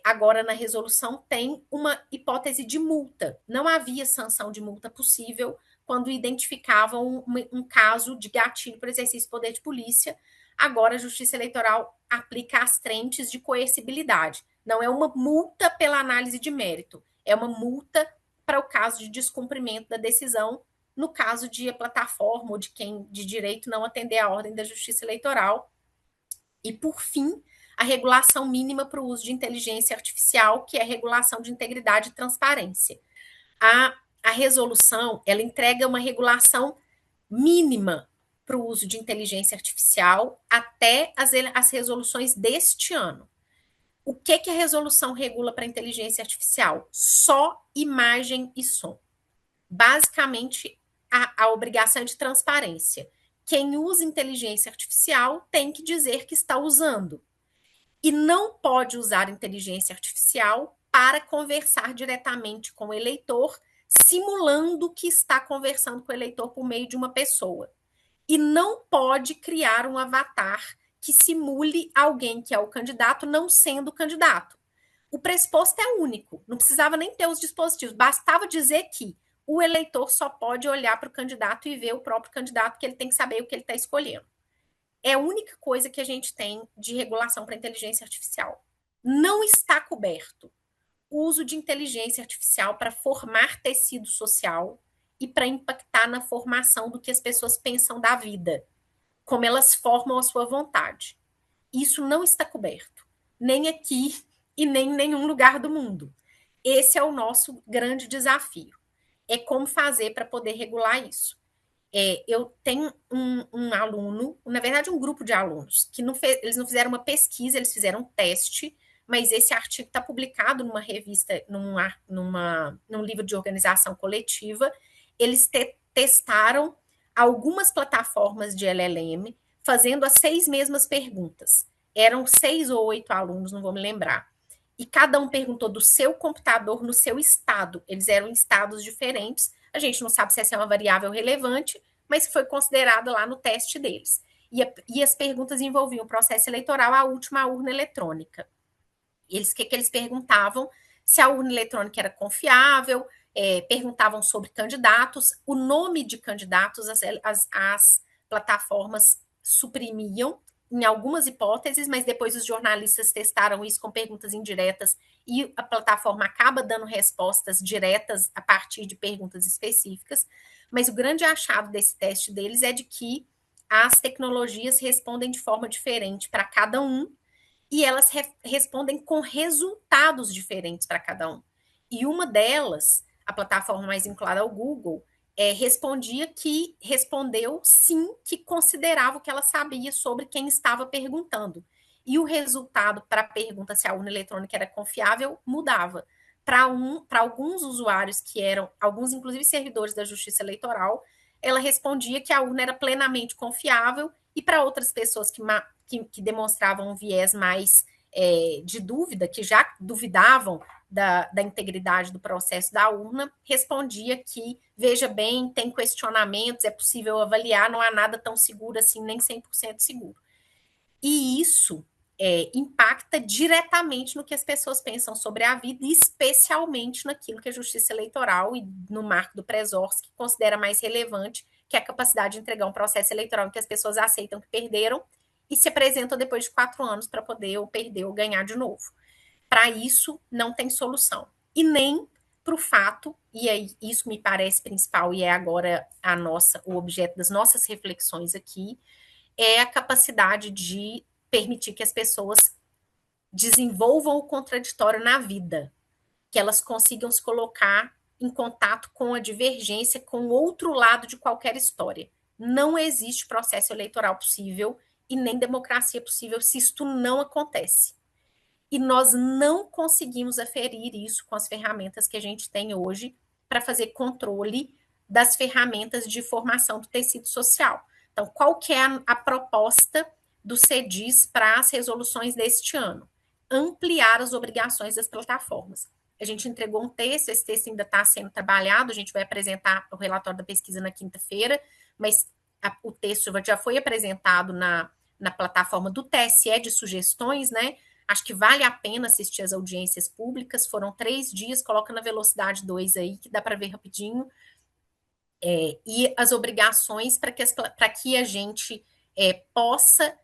agora na resolução, tem uma hipótese de multa. Não havia sanção de multa possível quando identificavam um caso de gatilho para exercício do poder de polícia. Agora a Justiça Eleitoral aplica as frentes de coercibilidade. Não é uma multa pela análise de mérito, é uma multa para o caso de descumprimento da decisão, no caso de a plataforma ou de quem de direito não atender à ordem da Justiça Eleitoral. E, por fim, a regulação mínima para o uso de inteligência artificial, que é a regulação de integridade e transparência. A resolução, ela entrega uma regulação mínima para o uso de inteligência artificial até as resoluções deste ano. O que a resolução regula para a inteligência artificial? Só imagem e som. Basicamente, a obrigação de transparência. Quem usa inteligência artificial tem que dizer que está usando. E não pode usar inteligência artificial para conversar diretamente com o eleitor, simulando que está conversando com o eleitor por meio de uma pessoa. E não pode criar um avatar que simule alguém que é o candidato não sendo o candidato. O pressuposto é único, não precisava nem ter os dispositivos, bastava dizer que o eleitor só pode olhar para o candidato e ver o próprio candidato, que ele tem que saber o que ele está escolhendo. É a única coisa que a gente tem de regulação para inteligência artificial. Não está coberto o uso de inteligência artificial para formar tecido social e para impactar na formação do que as pessoas pensam da vida, como elas formam a sua vontade. Isso não está coberto, nem aqui e nem em nenhum lugar do mundo. Esse é o nosso grande desafio. É como fazer para poder regular isso. Eu tenho um aluno, na verdade um grupo de alunos, que eles não fizeram uma pesquisa, eles fizeram um teste, mas esse artigo está publicado numa revista, num livro de organização coletiva. Eles testaram algumas plataformas de LLM, fazendo as 6 mesmas perguntas. Eram 6 ou 8 alunos, não vou me lembrar. E cada um perguntou do seu computador no seu estado. Eles eram em estados diferentes. A gente não sabe se essa é uma variável relevante, mas foi considerada lá no teste deles. E as perguntas envolviam o processo eleitoral, a última urna eletrônica. Que eles perguntavam? Se a urna eletrônica era confiável, perguntavam sobre candidatos, o nome de candidatos, as plataformas suprimiam, em algumas hipóteses, mas depois os jornalistas testaram isso com perguntas indiretas e a plataforma acaba dando respostas diretas a partir de perguntas específicas. Mas o grande achado desse teste deles é de que as tecnologias respondem de forma diferente para cada um e elas respondem com resultados diferentes para cada um. E uma delas, a plataforma mais vinculada ao Google, respondeu sim, que considerava o que ela sabia sobre quem estava perguntando. E o resultado para a pergunta se a urna eletrônica era confiável mudava. Para alguns usuários que eram, alguns inclusive servidores da Justiça Eleitoral, ela respondia que a urna era plenamente confiável, e para outras pessoas que demonstravam um viés mais de dúvida, que já duvidavam da integridade do processo da urna, respondia que, veja bem, tem questionamentos, é possível avaliar, não há nada tão seguro assim, nem 100% seguro. E isso impacta diretamente no que as pessoas pensam sobre a vida, especialmente naquilo que a Justiça Eleitoral e no marco do Preszorsk considera mais relevante, que é a capacidade de entregar um processo eleitoral em que as pessoas aceitam que perderam e se apresentam depois de 4 anos para poder ou perder ou ganhar de novo. Para isso, não tem solução. E nem para o fato, e aí isso me parece principal e é agora o objeto das nossas reflexões aqui, é a capacidade de permitir que as pessoas desenvolvam o contraditório na vida, que elas consigam se colocar em contato com a divergência, com o outro lado de qualquer história. Não existe processo eleitoral possível e nem democracia possível se isto não acontece. E nós não conseguimos aferir isso com as ferramentas que a gente tem hoje para fazer controle das ferramentas de formação do tecido social. Então, qual que é a proposta do CEDIS para as resoluções deste ano? Ampliar as obrigações das plataformas. A gente entregou um texto, esse texto ainda está sendo trabalhado, a gente vai apresentar o relatório da pesquisa na quinta-feira, mas o texto já foi apresentado na plataforma do TSE de sugestões, né? Acho que vale a pena assistir as audiências públicas. Foram 3 dias, coloca na velocidade 2 aí, que dá para ver rapidinho. E as obrigações para que a gente possa,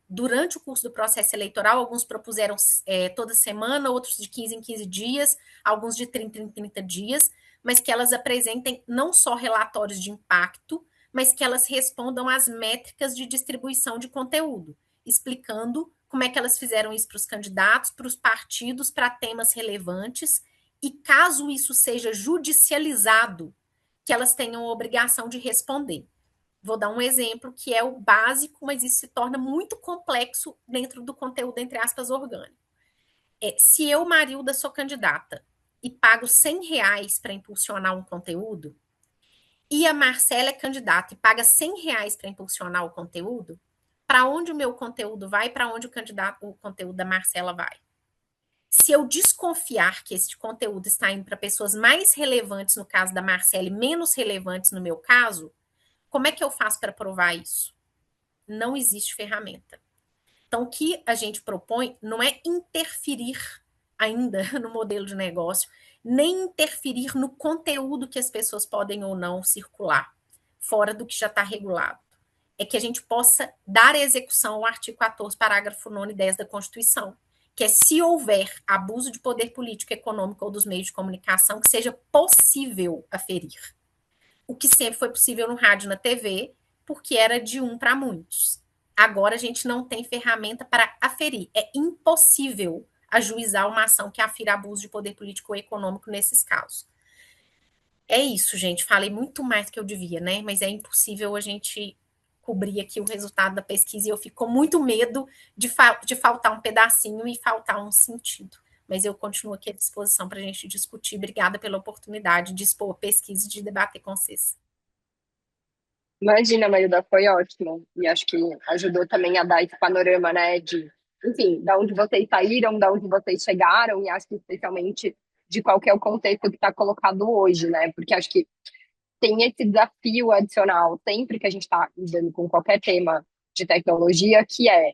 durante o curso do processo eleitoral, alguns propuseram toda semana, outros de 15 em 15 dias, alguns de 30 em 30 dias, mas que elas apresentem não só relatórios de impacto, mas que elas respondam às métricas de distribuição de conteúdo, explicando como é que elas fizeram isso para os candidatos, para os partidos, para temas relevantes, e caso isso seja judicializado, que elas tenham a obrigação de responder. Vou dar um exemplo que é o básico, mas isso se torna muito complexo dentro do conteúdo, entre aspas, orgânico. Se eu, Marilda, sou candidata e pago R$ 100 para impulsionar um conteúdo, e a Marcela é candidata e paga R$ 100 para impulsionar o conteúdo, para onde o meu conteúdo vai, para onde o conteúdo da Marcela vai? Se eu desconfiar que esse conteúdo está indo para pessoas mais relevantes, no caso da Marcela, e menos relevantes no meu caso, como é que eu faço para provar isso? Não existe ferramenta. Então, o que a gente propõe não é interferir ainda no modelo de negócio, nem interferir no conteúdo que as pessoas podem ou não circular, fora do que já está regulado. É que a gente possa dar execução ao artigo 14, parágrafo 9 e 10 da Constituição, que é se houver abuso de poder político, econômico ou dos meios de comunicação, que seja possível aferir. O que sempre foi possível no rádio e na TV, porque era de um para muitos. Agora a gente não tem ferramenta para aferir. É impossível ajuizar uma ação que afira abuso de poder político ou econômico nesses casos. É isso, gente. Falei muito mais do que eu devia, né? Mas é impossível a gente cobrir aqui o resultado da pesquisa e eu fico com muito medo de faltar um pedacinho e faltar um sentido. Mas eu continuo aqui à disposição para a gente discutir. Obrigada pela oportunidade de expor a pesquisa e de debater com vocês. Imagina, Marilda, foi ótimo. E acho que ajudou também a dar esse panorama, né, de, enfim, da onde vocês saíram, da onde vocês chegaram, e acho que especialmente de qual que é o contexto que está colocado hoje, né? Porque acho que tem esse desafio adicional sempre que a gente está lidando com qualquer tema de tecnologia, que é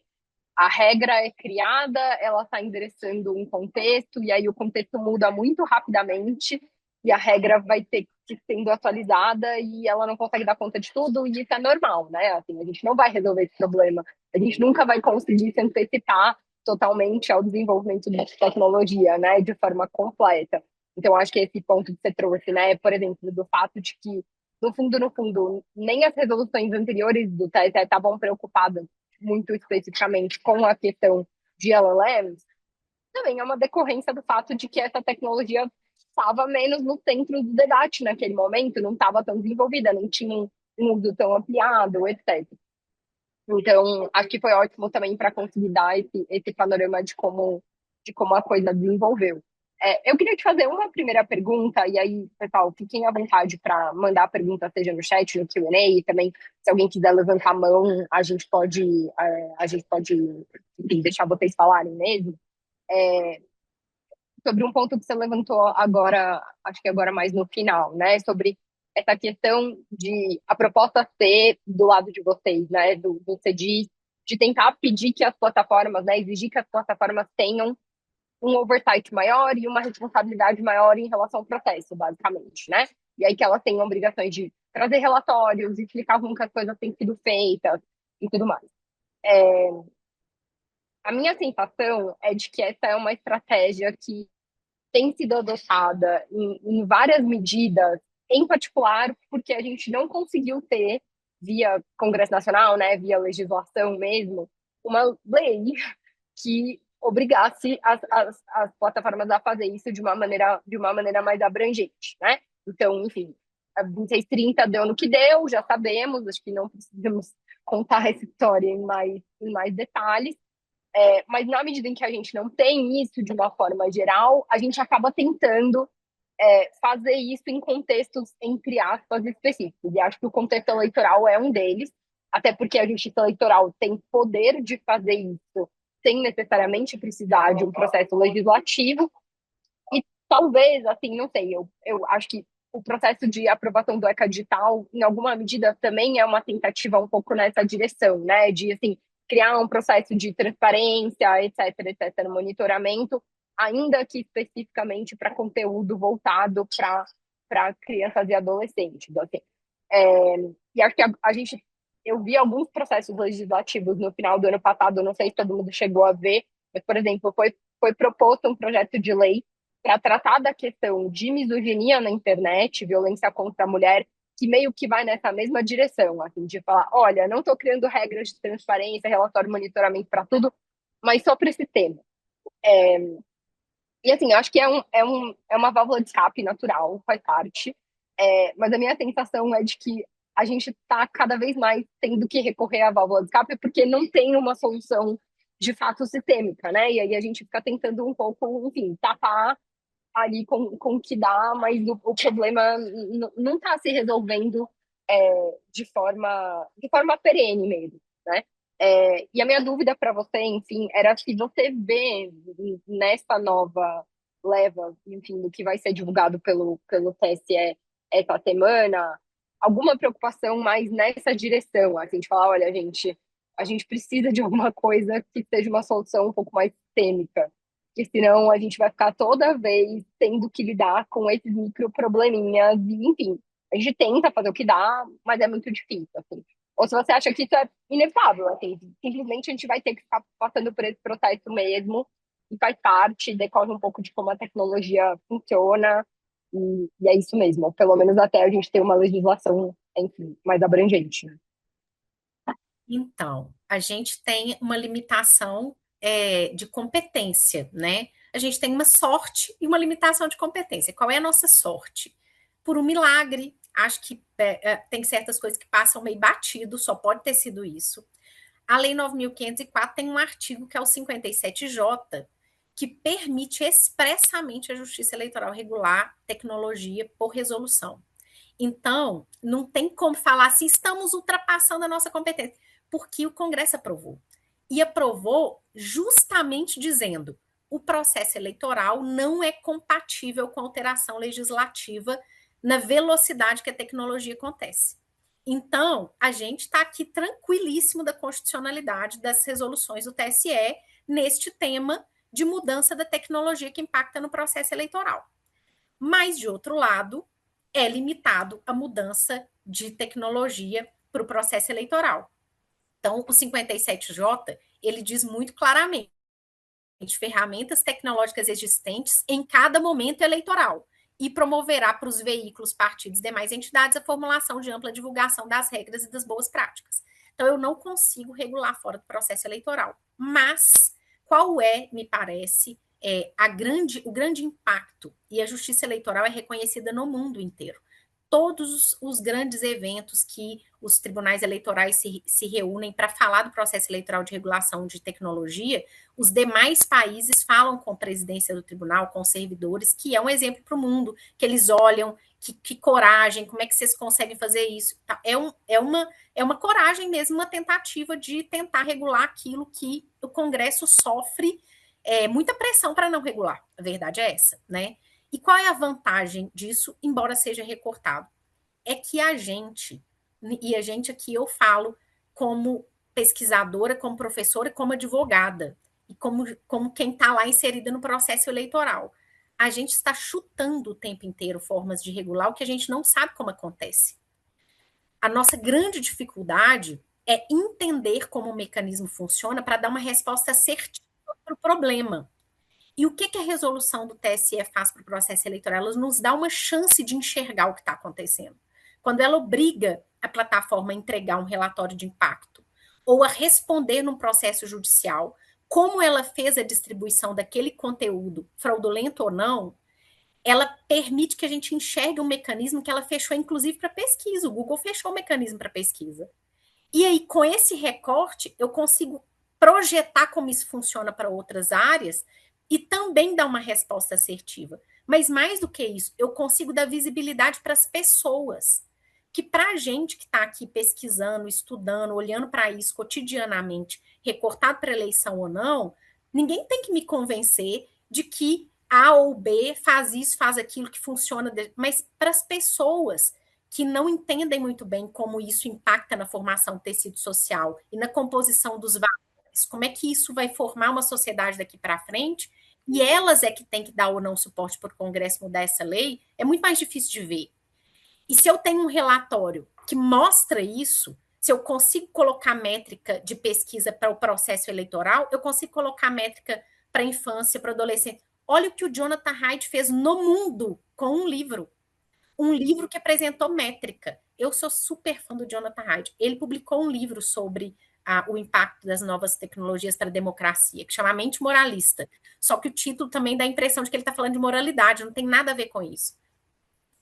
a regra é criada, ela está endereçando um contexto, e aí o contexto muda muito rapidamente, e a regra vai ter que sendo atualizada, e ela não consegue dar conta de tudo, e isso é normal, né? Assim, a gente não vai resolver esse problema A gente nunca vai conseguir se antecipar totalmente ao desenvolvimento de tecnologia, né, de forma completa. Então, acho que esse ponto que você trouxe, né, por exemplo, do fato de que, no fundo, nem as resoluções anteriores do TSE estavam preocupadas muito especificamente com a questão de LLMs, também é uma decorrência do fato de que essa tecnologia estava menos no centro do debate naquele momento, não estava tão desenvolvida, não tinha um uso tão ampliado, etc. Então, acho que foi ótimo também para conseguir dar esse panorama de como a coisa desenvolveu. Eu queria te fazer uma primeira pergunta, e aí, pessoal, fiquem à vontade para mandar a pergunta, seja no chat, no Q&A, e também, se alguém quiser levantar a mão, a gente pode, enfim, deixar vocês falarem mesmo. É, Sobre um ponto que você levantou agora, acho que agora mais no final, né? Sobre essa questão de a proposta ser do lado de vocês, né? Você de tentar pedir que as plataformas, né? Exigir que as plataformas tenham um oversight maior e uma responsabilidade maior em relação ao processo, basicamente, né? E aí que elas tenham obrigações de trazer relatórios, explicar como que as coisas têm sido feitas e tudo mais. A minha sensação é de que essa é uma estratégia que tem sido adotada em várias medidas, em particular porque a gente não conseguiu ter, via Congresso Nacional, né, via legislação mesmo, uma lei que obrigasse as plataformas a fazer isso de uma maneira mais abrangente, né? Então, enfim, a 2630 deu no que deu, já sabemos, acho que não precisamos contar essa história em mais detalhes, mas na medida em que a gente não tem isso de uma forma geral, a gente acaba tentando fazer isso em contextos, entre aspas, específicos. E acho que o contexto eleitoral é um deles, até porque a justiça eleitoral tem poder de fazer isso sem necessariamente precisar de um processo legislativo. E talvez, assim, não sei, eu acho que o processo de aprovação do ECA digital, em alguma medida, também é uma tentativa um pouco nessa direção, né? De, assim, criar um processo de transparência, etc., monitoramento, ainda que especificamente para conteúdo voltado para crianças e adolescentes. Assim. É, e acho que eu vi alguns processos legislativos no final do ano passado, não sei se todo mundo chegou a ver, mas, por exemplo, foi proposto um projeto de lei para tratar da questão de misoginia na internet, violência contra a mulher, que meio que vai nessa mesma direção, assim, de falar, olha, não estou criando regras de transparência, relatório, monitoramento para tudo, mas só para esse tema. E assim, eu acho que é uma válvula de escape natural, faz parte, mas a minha sensação é de que a gente está cada vez mais tendo que recorrer à válvula de escape porque não tem uma solução de fato sistêmica, né? E aí a gente fica tentando um pouco, enfim, tapar ali com o que dá, mas o problema não está se resolvendo de forma perene mesmo, né? E a minha dúvida para você, enfim, era se você vê nessa nova leva, enfim, do que vai ser divulgado pelo TSE essa semana, alguma preocupação mais nessa direção, assim, de falar, olha, a gente precisa de alguma coisa que seja uma solução um pouco mais sistêmica, porque senão a gente vai ficar toda vez tendo que lidar com esses micro probleminhas, e, enfim, a gente tenta fazer o que dá, mas é muito difícil, assim. Ou se você acha que isso é inevitável, assim, simplesmente a gente vai ter que ficar passando por esse processo mesmo, e faz parte, decorre um pouco de como a tecnologia funciona, e é isso mesmo, pelo menos até a gente ter uma legislação, enfim, mais abrangente, né? Então, a gente tem uma limitação de competência, né? A gente tem uma sorte e uma limitação de competência. Qual é a nossa sorte? Por um milagre, acho que tem certas coisas que passam meio batido, só pode ter sido isso. A Lei 9.504 tem um artigo que é o 57J, que permite expressamente a Justiça Eleitoral regular tecnologia por resolução. Então, não tem como falar assim, estamos ultrapassando a nossa competência, porque o Congresso aprovou. E aprovou justamente dizendo o processo eleitoral não é compatível com a alteração legislativa na velocidade que a tecnologia acontece. Então, a gente está aqui tranquilíssimo da constitucionalidade das resoluções do TSE neste tema de mudança da tecnologia que impacta no processo eleitoral. Mas, de outro lado, é limitado a mudança de tecnologia para o processo eleitoral. Então, o 57J, ele diz muito claramente ferramentas tecnológicas existentes em cada momento eleitoral e promoverá para os veículos, partidos e demais entidades a formulação de ampla divulgação das regras e das boas práticas. Então, eu não consigo regular fora do processo eleitoral. Mas, qual é, me parece, o grande impacto? E a justiça eleitoral é reconhecida no mundo inteiro. Todos os grandes eventos que os tribunais eleitorais se reúnem para falar do processo eleitoral de regulação de tecnologia, os demais países falam com a presidência do tribunal, com os servidores, que é um exemplo para o mundo, que eles olham, que coragem, como é que vocês conseguem fazer isso? É uma coragem mesmo, uma tentativa de tentar regular aquilo que o Congresso sofre muita pressão para não regular. A verdade é essa, né? E qual é a vantagem disso, embora seja recortado? É que e a gente aqui eu falo como pesquisadora, como professora, como advogada, e como quem está lá inserida no processo eleitoral. A gente está chutando o tempo inteiro formas de regular o que a gente não sabe como acontece. A nossa grande dificuldade é entender como o mecanismo funciona para dar uma resposta assertiva para o problema. E o que a resolução do TSE faz para o processo eleitoral? Ela nos dá uma chance de enxergar o que está acontecendo. Quando ela obriga a plataforma a entregar um relatório de impacto ou a responder num processo judicial como ela fez a distribuição daquele conteúdo, fraudulento ou não, ela permite que a gente enxergue um mecanismo que ela fechou, inclusive, para pesquisa. O Google fechou o mecanismo para pesquisa. E aí, com esse recorte, eu consigo projetar como isso funciona para outras áreas e também dar uma resposta assertiva. Mas mais do que isso, eu consigo dar visibilidade para as pessoas. Que para a gente que está aqui pesquisando, estudando, olhando para isso cotidianamente, recortado para eleição ou não, ninguém tem que me convencer de que A ou B faz isso, faz aquilo que funciona. Mas para as pessoas que não entendem muito bem como isso impacta na formação do tecido social e na composição dos valores, como é que isso vai formar uma sociedade daqui para frente, e elas é que têm que dar ou não suporte para o Congresso mudar essa lei, é muito mais difícil de ver. E se eu tenho um relatório que mostra isso, se eu consigo colocar métrica de pesquisa para o processo eleitoral, eu consigo colocar métrica para a infância, para adolescente. Olha o que o Jonathan Haidt fez no mundo com um livro que apresentou métrica. Eu sou super fã do Jonathan Haidt. Ele publicou um livro sobre o impacto das novas tecnologias para a democracia, que chama Mente Moralista. Só que o título também dá a impressão de que ele está falando de moralidade, não tem nada a ver com isso.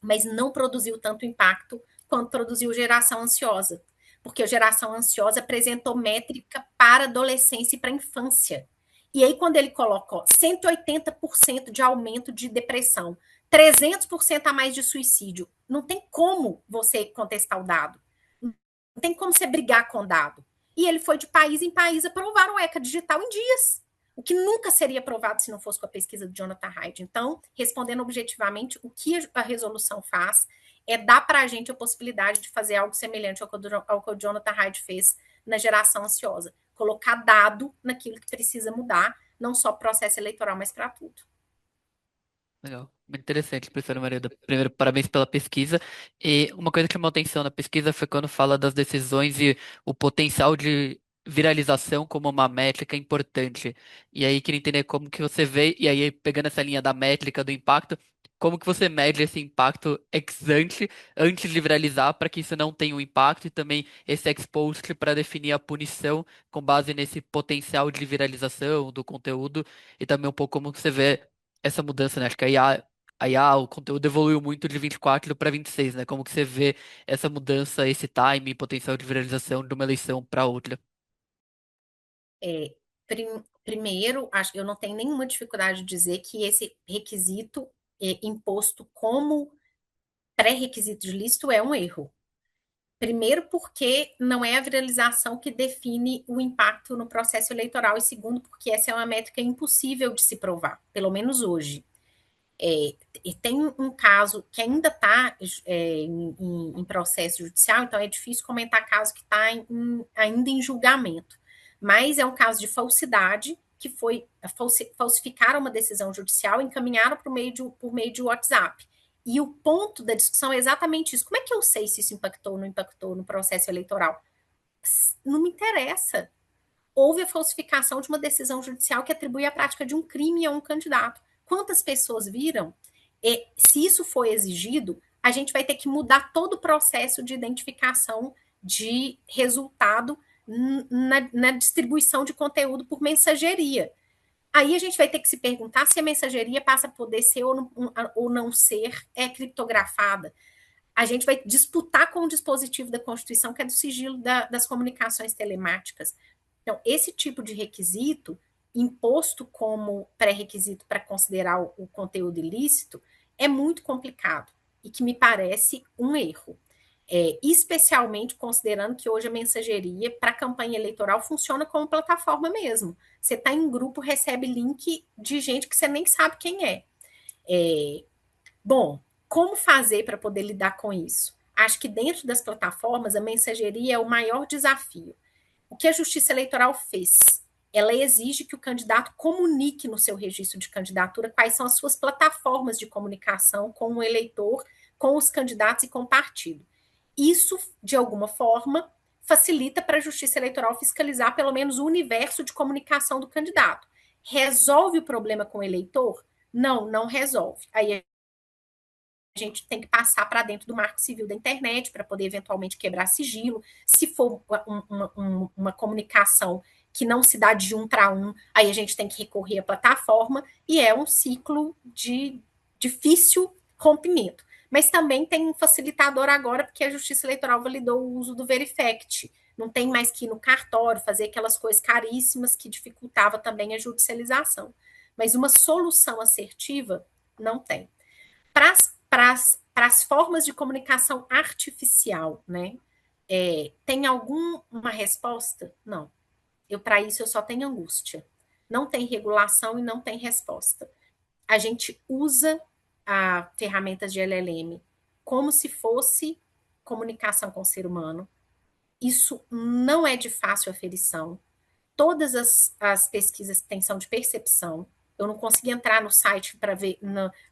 Mas não produziu tanto impacto quanto produziu Geração Ansiosa. Porque a Geração Ansiosa apresentou métrica para adolescência e para infância. E aí, quando ele colocou 180% de aumento de depressão, 300% a mais de suicídio, não tem como você contestar o dado. Não tem como você brigar com o dado. E ele foi de país em país aprovar o ECA digital em dias. O que nunca seria aprovado se não fosse com a pesquisa do Jonathan Haidt. Então, respondendo objetivamente, o que a resolução faz é dar para a gente a possibilidade de fazer algo semelhante ao que o Jonathan Haidt fez na Geração Ansiosa. Colocar dado naquilo que precisa mudar, não só para o processo eleitoral, mas para tudo. Legal, muito interessante, professora Marilda. Primeiro, parabéns pela pesquisa. E uma coisa que chamou atenção na pesquisa foi quando fala das decisões e o potencial de viralização como uma métrica importante. E aí, queria entender como que você vê, e aí, pegando essa linha da métrica do impacto, como que você mede esse impacto ex ante, antes de viralizar, para que isso não tenha um impacto, e também esse ex post para definir a punição com base nesse potencial de viralização do conteúdo, e também um pouco como que você vê essa mudança, né? Acho que o conteúdo evoluiu muito de 24 para 26, né? Como que você vê essa mudança, esse time, potencial de viralização de uma eleição para outra? É, primeiro, acho que eu não tenho nenhuma dificuldade de dizer que esse requisito imposto como pré-requisito de lícito é um erro. Primeiro, porque não é a viralização que define o impacto no processo eleitoral, e segundo, porque essa é uma métrica impossível de se provar, pelo menos hoje. E tem um caso que ainda está em processo judicial, então é difícil comentar caso que está ainda em julgamento. Mas é um caso de falsidade, que foi falsificar uma decisão judicial e encaminharam por meio de WhatsApp. E o ponto da discussão é exatamente isso. Como é que eu sei se isso impactou ou não impactou no processo eleitoral? não me interessa. Houve a falsificação de uma decisão judicial que atribui a prática de um crime a um candidato. Quantas pessoas viram? E, se isso for exigido, a gente vai ter que mudar todo o processo de identificação de resultado na distribuição de conteúdo por mensageria. Aí a gente vai ter que se perguntar se a mensageria passa a poder ser ou não ser criptografada. A gente vai disputar com o dispositivo da Constituição, que é do sigilo das comunicações telemáticas. Então, esse tipo de requisito, imposto como pré-requisito para considerar o conteúdo ilícito, é muito complicado e que me parece um erro. Especialmente considerando que hoje a mensageria para campanha eleitoral funciona como plataforma mesmo. Você está em grupo, recebe link de gente que você nem sabe quem é. Bom, como fazer para poder lidar com isso? Acho que dentro das plataformas a mensageria é o maior desafio. O que a Justiça Eleitoral fez? Ela exige que o candidato comunique no seu registro de candidatura quais são as suas plataformas de comunicação com o eleitor, com os candidatos e com o partido. Isso, de alguma forma, facilita para a Justiça Eleitoral fiscalizar pelo menos o universo de comunicação do candidato. Resolve o problema com o eleitor? Não, não resolve. Aí a gente tem que passar para dentro do marco civil da internet para poder eventualmente quebrar sigilo. Se for uma comunicação que não se dá de um para um, aí a gente tem que recorrer à plataforma e é um ciclo de difícil rompimento. Mas também tem um facilitador agora, porque a Justiça Eleitoral validou o uso do Verifact. Não tem mais que ir no cartório, fazer aquelas coisas caríssimas que dificultava também a judicialização. Mas uma solução assertiva não tem. Para as formas de comunicação artificial, né? Tem alguma resposta? Não. Para isso, eu só tenho angústia. Não tem regulação e não tem resposta. A gente usa ferramentas de LLM como se fosse comunicação com o ser humano. Isso não é de fácil aferição. Todas as pesquisas que são de percepção. Eu não consegui entrar no site para ver,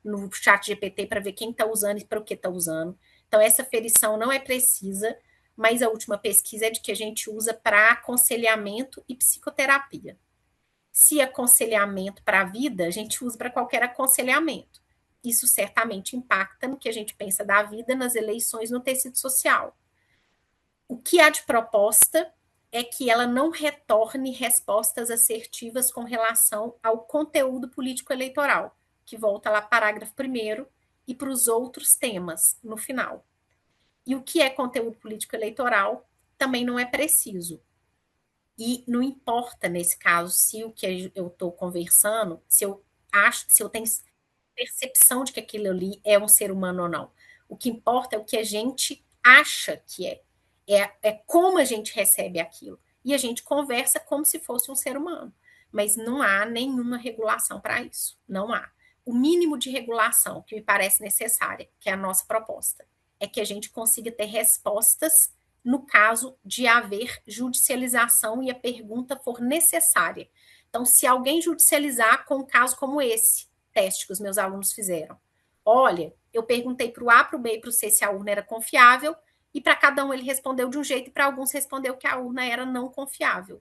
no chat GPT, para ver quem está usando e para o que está usando. Então, essa aferição não é precisa, mas a última pesquisa é de que a gente usa para aconselhamento e psicoterapia. Se aconselhamento para a vida, a gente usa para qualquer aconselhamento. Isso certamente impacta no que a gente pensa da vida, nas eleições, no tecido social. O que há de proposta é que ela não retorne respostas assertivas com relação ao conteúdo político-eleitoral, que volta lá parágrafo 1º e para os outros temas no final. E o que é conteúdo político-eleitoral também não é preciso. E não importa, nesse caso, se o que eu estou conversando, se eu tenho percepção de que aquilo ali é um ser humano ou não. O que importa é o que a gente acha que é. É como a gente recebe aquilo. E a gente conversa como se fosse um ser humano. Mas não há nenhuma regulação para isso. Não há. O mínimo de regulação que me parece necessária, que é a nossa proposta, é que a gente consiga ter respostas no caso de haver judicialização e a pergunta for necessária. Então, se alguém judicializar com um caso como esse, teste que os meus alunos fizeram. Olha, eu perguntei para o A, para o B e para o C se a urna era confiável, e para cada um ele respondeu de um jeito, e para alguns respondeu que a urna era não confiável.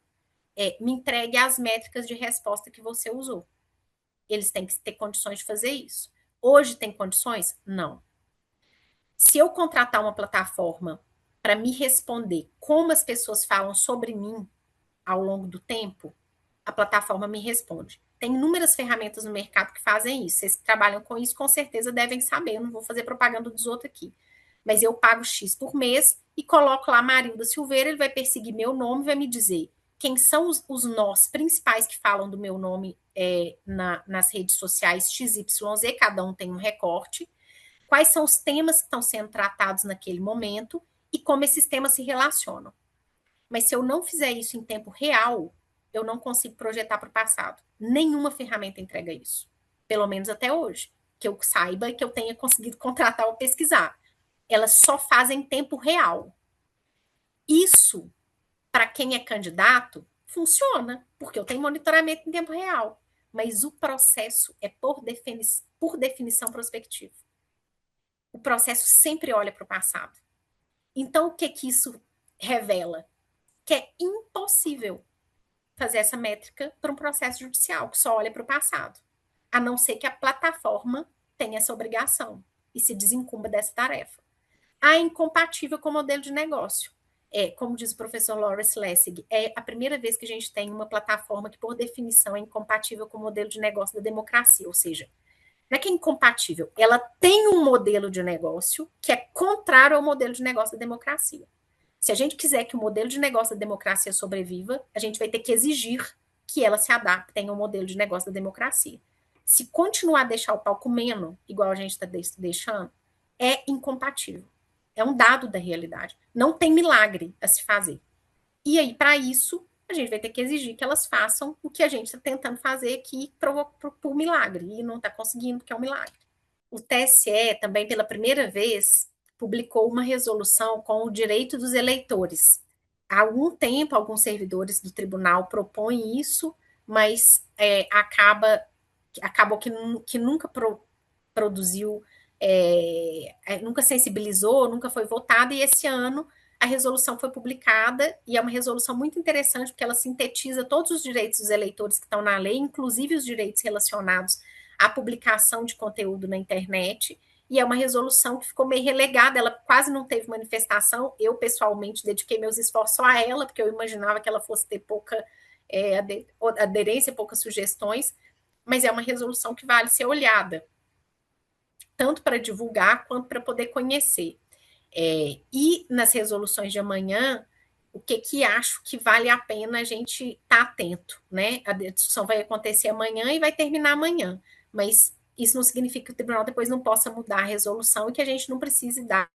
Me entregue as métricas de resposta que você usou. Eles têm que ter condições de fazer isso. Hoje tem condições? Não. Se eu contratar uma plataforma para me responder como as pessoas falam sobre mim ao longo do tempo, a plataforma me responde. Tem inúmeras ferramentas no mercado que fazem isso. Vocês que trabalham com isso, com certeza devem saber. Eu não vou fazer propaganda dos outros aqui. Mas eu pago X por mês e coloco lá Marilda Silveira, ele vai perseguir meu nome, vai me dizer quem são os nós principais que falam do meu nome nas redes sociais XYZ, cada um tem um recorte, quais são os temas que estão sendo tratados naquele momento e como esses temas se relacionam. Mas se eu não fizer isso em tempo real, eu não consigo projetar para o passado. Nenhuma ferramenta entrega isso. Pelo menos até hoje. Que eu saiba e que eu tenha conseguido contratar ou pesquisar. Elas só fazem em tempo real. Isso, para quem é candidato, funciona, porque eu tenho monitoramento em tempo real. Mas o processo é, por definição, prospectivo. O processo sempre olha para o passado. Então, o que isso revela? que é impossível fazer essa métrica para um processo judicial, que só olha para o passado, a não ser que a plataforma tenha essa obrigação e se desencumba dessa tarefa. É incompatível com o modelo de negócio. Como diz o professor Lawrence Lessig, é a primeira vez que a gente tem uma plataforma que, por definição, é incompatível com o modelo de negócio da democracia, ou seja, não é que é incompatível, ela tem um modelo de negócio que é contrário ao modelo de negócio da democracia. Se a gente quiser que o modelo de negócio da democracia sobreviva, a gente vai ter que exigir que ela se adapte ao modelo de negócio da democracia. Se continuar a deixar o pau comendo, igual a gente está deixando, é incompatível. É um dado da realidade. Não tem milagre a se fazer. E aí, para isso, a gente vai ter que exigir que elas façam o que a gente está tentando fazer aqui por milagre. E não está conseguindo, porque é um milagre. O TSE também, pela primeira vez, publicou uma resolução com o direito dos eleitores. Há algum tempo, alguns servidores do tribunal propõem isso, mas acabou que nunca produziu, nunca sensibilizou, nunca foi votada, e esse ano a resolução foi publicada, e é uma resolução muito interessante, porque ela sintetiza todos os direitos dos eleitores que estão na lei, inclusive os direitos relacionados à publicação de conteúdo na internet, e é uma resolução que ficou meio relegada, ela quase não teve manifestação, eu pessoalmente dediquei meus esforços a ela, porque eu imaginava que ela fosse ter pouca aderência, poucas sugestões, mas é uma resolução que vale ser olhada, tanto para divulgar quanto para poder conhecer. E nas resoluções de amanhã, o que acho que vale a pena a gente estar atento, né? A discussão vai acontecer amanhã e vai terminar amanhã, mas isso não significa que o tribunal depois não possa mudar a resolução e que a gente não precise dar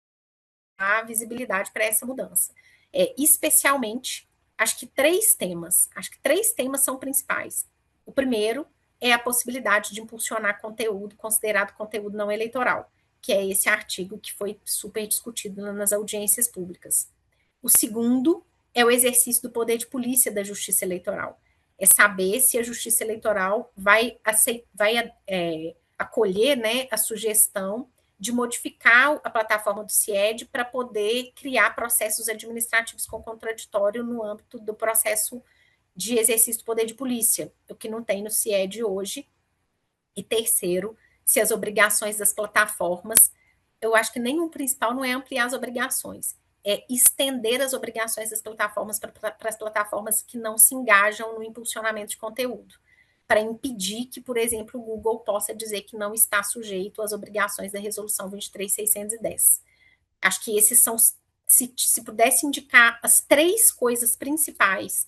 visibilidade para essa mudança. Especialmente, acho que três temas são principais. O primeiro é a possibilidade de impulsionar conteúdo considerado conteúdo não eleitoral, que é esse artigo que foi super discutido nas audiências públicas. O segundo é o exercício do poder de polícia da justiça eleitoral. É saber se a justiça eleitoral vai acolher, né, a sugestão de modificar a plataforma do CIED para poder criar processos administrativos com contraditório no âmbito do processo de exercício do poder de polícia, o que não tem no CIED hoje. E terceiro, se as obrigações das plataformas, eu acho que nenhum principal não é ampliar as obrigações, é estender as obrigações das plataformas para as plataformas que não se engajam no impulsionamento de conteúdo, para impedir que, por exemplo, o Google possa dizer que não está sujeito às obrigações da Resolução 23.610. Acho que esses são, se pudesse indicar as três coisas principais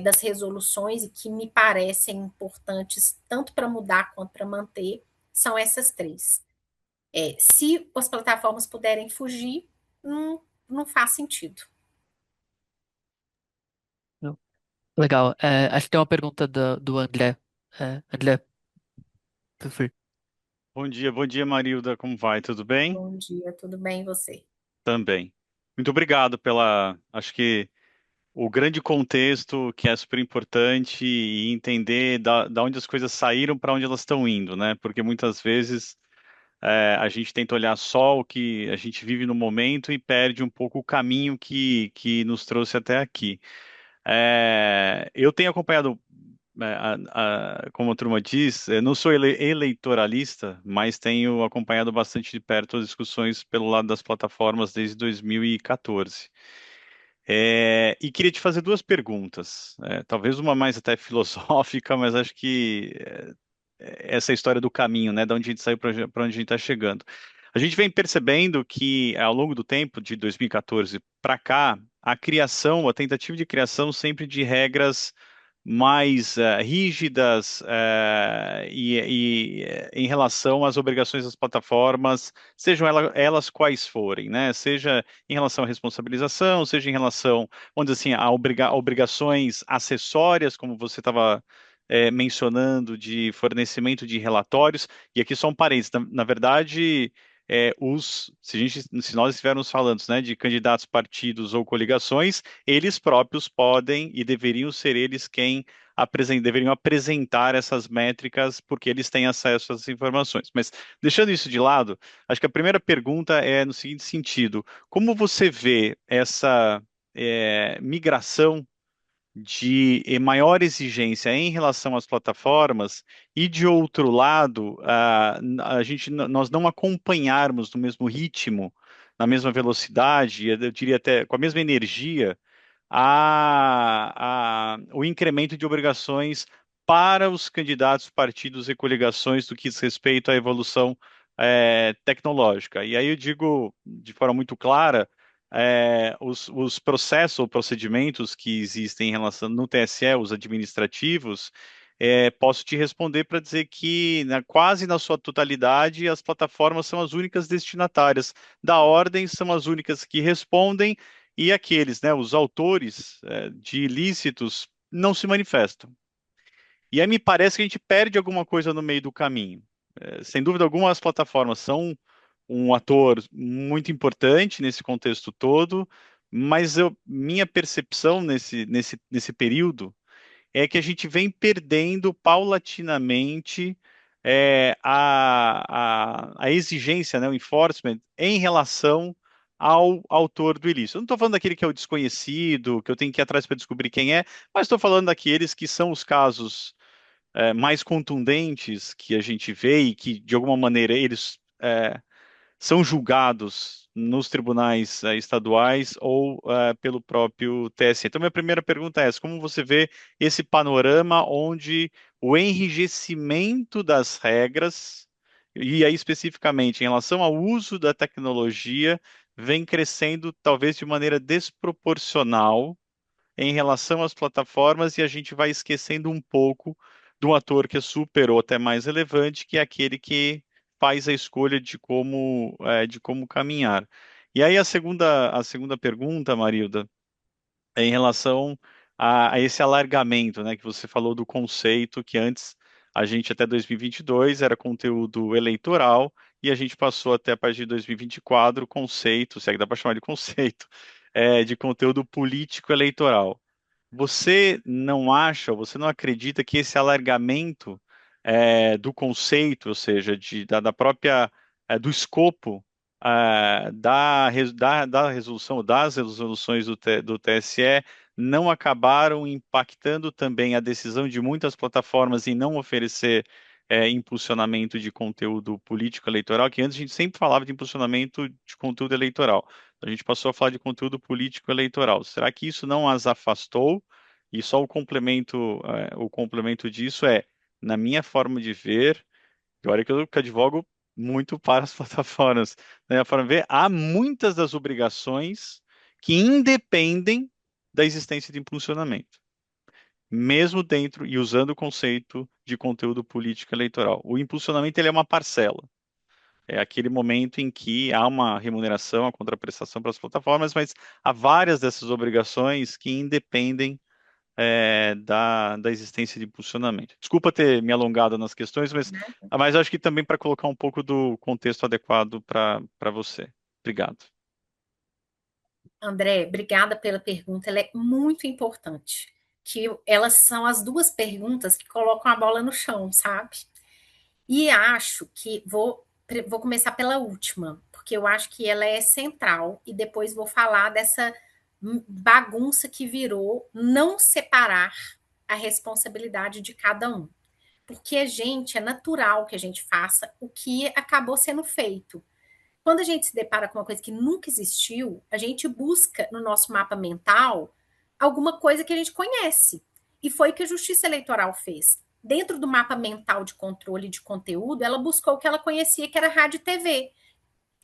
das resoluções e que me parecem importantes tanto para mudar quanto para manter, são essas três. Se as plataformas puderem fugir, não faz sentido. Legal. Acho que tem uma pergunta do André. André, por favor. Bom dia, Marilda. Como vai? Tudo bem? Bom dia, tudo bem e você? Também. Muito obrigado acho que o grande contexto que é super importante e entender da onde as coisas saíram para onde elas estão indo, né? Porque muitas vezes a gente tenta olhar só o que a gente vive no momento e perde um pouco o caminho que nos trouxe até aqui. Eu tenho acompanhado, como a turma diz, eu não sou eleitoralista, mas tenho acompanhado bastante de perto as discussões pelo lado das plataformas desde 2014. E queria te fazer duas perguntas, talvez uma mais até filosófica, mas acho que essa é a história do caminho, né, de onde a gente saiu para onde a gente está chegando. A gente vem percebendo que ao longo do tempo, de 2014 para cá, a tentativa de criação sempre de regras mais rígidas em relação às obrigações das plataformas, sejam elas quais forem, né? Seja em relação à responsabilização, seja em relação, vamos dizer assim, a obrigações acessórias, como você estava mencionando, de fornecimento de relatórios. E aqui só um parênteses, na verdade, se nós estivermos falando, né, de candidatos, partidos ou coligações, eles próprios podem e deveriam ser eles quem deveriam apresentar essas métricas, porque eles têm acesso a essas informações. Mas deixando isso de lado, acho que a primeira pergunta é no seguinte sentido: como você vê migração de maior exigência em relação às plataformas e, de outro lado, nós não acompanharmos no mesmo ritmo, na mesma velocidade, eu diria até com a mesma energia, o incremento de obrigações para os candidatos, partidos e coligações do que diz respeito à evolução tecnológica. E aí eu digo de forma muito clara, os processos ou procedimentos que existem em relação no TSE, os administrativos, posso te responder para dizer que quase na sua totalidade as plataformas são as únicas destinatárias da ordem, são as únicas que respondem e aqueles, né, os autores de ilícitos não se manifestam. E aí me parece que a gente perde alguma coisa no meio do caminho. Sem dúvida alguma, as plataformas são um ator muito importante nesse contexto todo, mas minha percepção nesse período é que a gente vem perdendo paulatinamente a exigência, né, o enforcement, em relação ao autor do ilícito. Eu não estou falando daquele que é o desconhecido, que eu tenho que ir atrás para descobrir quem é, mas estou falando daqueles que são os casos mais contundentes que a gente vê e que, de alguma maneira, eles são julgados nos tribunais estaduais ou pelo próprio TSE. Então, minha primeira pergunta é essa: como você vê esse panorama onde o enrijecimento das regras, e aí especificamente em relação ao uso da tecnologia, vem crescendo talvez de maneira desproporcional em relação às plataformas e a gente vai esquecendo um pouco do ator que é super ou até mais relevante, que é aquele que faz a escolha de como caminhar. E aí a segunda pergunta, Marilda, é em relação a esse alargamento, né, que você falou do conceito que antes a gente até 2022 era conteúdo eleitoral e a gente passou até a partir de 2024 o conceito, se é que dá para chamar de conceito, de conteúdo político eleitoral. Você não acha, você não acredita que esse alargamento do conceito, ou seja, da própria do escopo da resolução, das resoluções do TSE não acabaram impactando também a decisão de muitas plataformas em não oferecer impulsionamento de conteúdo político eleitoral, que antes a gente sempre falava de impulsionamento de conteúdo eleitoral. A gente passou a falar de conteúdo político eleitoral. Será que isso não as afastou? E só o complemento disso na minha forma de ver, e olha que eu advogo muito para as plataformas, na minha forma de ver, há muitas das obrigações que independem da existência de impulsionamento, mesmo dentro e usando o conceito de conteúdo político eleitoral. O impulsionamento ele é uma parcela. É aquele momento em que há uma remuneração, a contraprestação para as plataformas, mas há várias dessas obrigações que independem da existência de impulsionamento. Desculpa ter me alongado nas questões, mas acho que também para colocar um pouco do contexto adequado para você. Obrigado. André, obrigada pela pergunta, ela é muito importante. Que elas são as duas perguntas que colocam a bola no chão, sabe? E acho que vou começar pela última, porque eu acho que ela é central, e depois vou falar dessa bagunça que virou não separar a responsabilidade de cada um. Porque a gente, é natural que a gente faça o que acabou sendo feito. Quando a gente se depara com uma coisa que nunca existiu, a gente busca no nosso mapa mental alguma coisa que a gente conhece. E foi o que a Justiça Eleitoral fez. Dentro do mapa mental de controle de conteúdo, ela buscou o que ela conhecia, que era rádio e TV.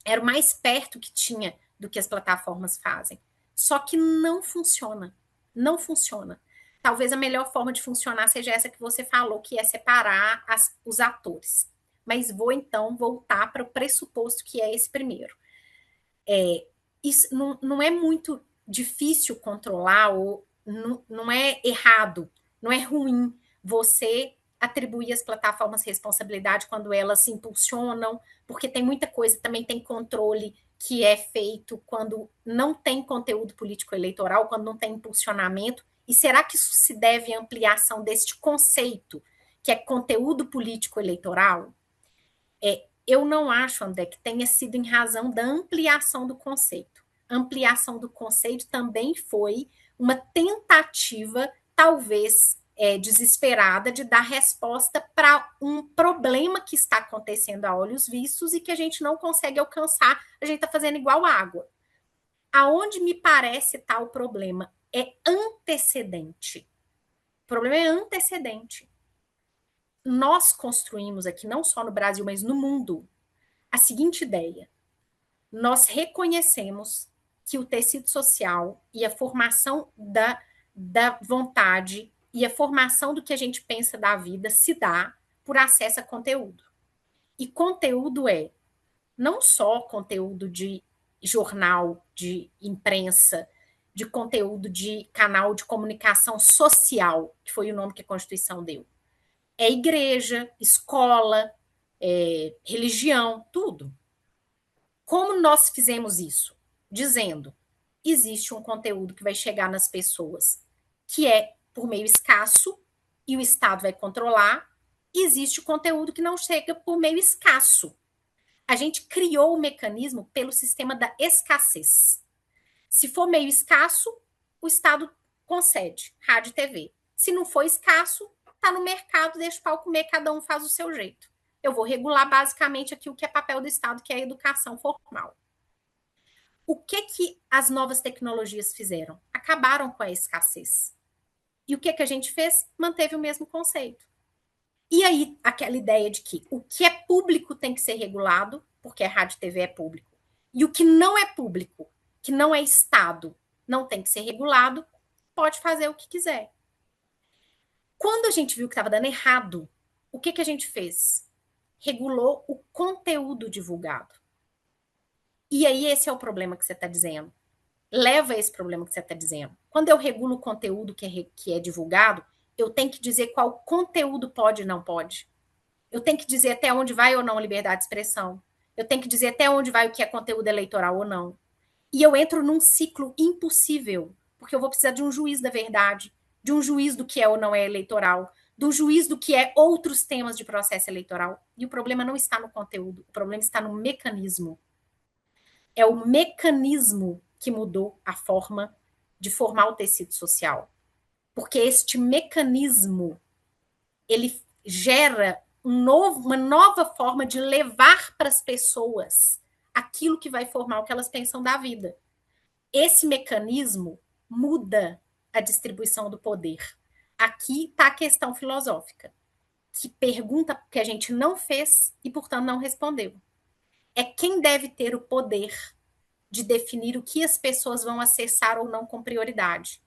Era o mais perto que tinha do que as plataformas fazem. Só que não funciona. Não funciona. Talvez a melhor forma de funcionar seja essa que você falou, que é separar os atores. Mas vou então voltar para o pressuposto que é esse primeiro. Isso não é muito difícil controlar, ou não é errado, não é ruim você atribuir às plataformas responsabilidade quando elas se impulsionam, porque tem muita coisa, também tem controle que é feito quando não tem conteúdo político eleitoral, quando não tem impulsionamento. E será que isso se deve à ampliação deste conceito, que é conteúdo político eleitoral? Eu não acho, André, que tenha sido em razão da ampliação do conceito. ampliação do conceito também foi uma tentativa, talvez desesperada, de dar resposta para um problema que está acontecendo a olhos vistos e que a gente não consegue alcançar, a gente está fazendo igual água. Aonde me parece estar o problema é antecedente. O problema é antecedente. Nós construímos aqui, não só no Brasil, mas no mundo, a seguinte ideia. Nós reconhecemos que o tecido social e a formação da vontade e a formação do que a gente pensa da vida se dá por acesso a conteúdo. E conteúdo é não só conteúdo de jornal, de imprensa, de conteúdo de canal de comunicação social, que foi o nome que a Constituição deu. É igreja, escola, religião, tudo. Como nós fizemos isso? Dizendo, existe um conteúdo que vai chegar nas pessoas que é por meio escasso e o Estado vai controlar, e existe o conteúdo que não chega por meio escasso. A gente criou o mecanismo pelo sistema da escassez. Se for meio escasso, o Estado concede, rádio e TV. Se não for escasso, está no mercado, deixa o pau comer, cada um faz o seu jeito. Eu vou regular basicamente aqui o que é papel do Estado, que é a educação formal. O que as novas tecnologias fizeram? Acabaram com a escassez. E o que a gente fez? Manteve o mesmo conceito. E aí, aquela ideia de que o que é público tem que ser regulado, porque a rádio e TV é público, e o que não é público, que não é Estado, não tem que ser regulado, pode fazer o que quiser. Quando a gente viu que estava dando errado, o que a gente fez? Regulou o conteúdo divulgado. E aí esse é o problema que você está dizendo. Leva esse problema que você está dizendo. Quando eu regulo o conteúdo que é divulgado, eu tenho que dizer qual conteúdo pode e não pode. Eu tenho que dizer até onde vai ou não a liberdade de expressão. Eu tenho que dizer até onde vai o que é conteúdo eleitoral ou não. E eu entro num ciclo impossível, porque eu vou precisar de um juiz da verdade, de um juiz do que é ou não é eleitoral, do juiz do que é outros temas de processo eleitoral. E o problema não está no conteúdo, o problema está no mecanismo. É o mecanismo que mudou a forma de formar o tecido social. Porque este mecanismo, ele gera uma nova forma de levar para as pessoas aquilo que vai formar o que elas pensam da vida. Esse mecanismo muda a distribuição do poder. Aqui está a questão filosófica, que pergunta que a gente não fez e, portanto, não respondeu. É quem deve ter o poder de definir o que as pessoas vão acessar ou não com prioridade.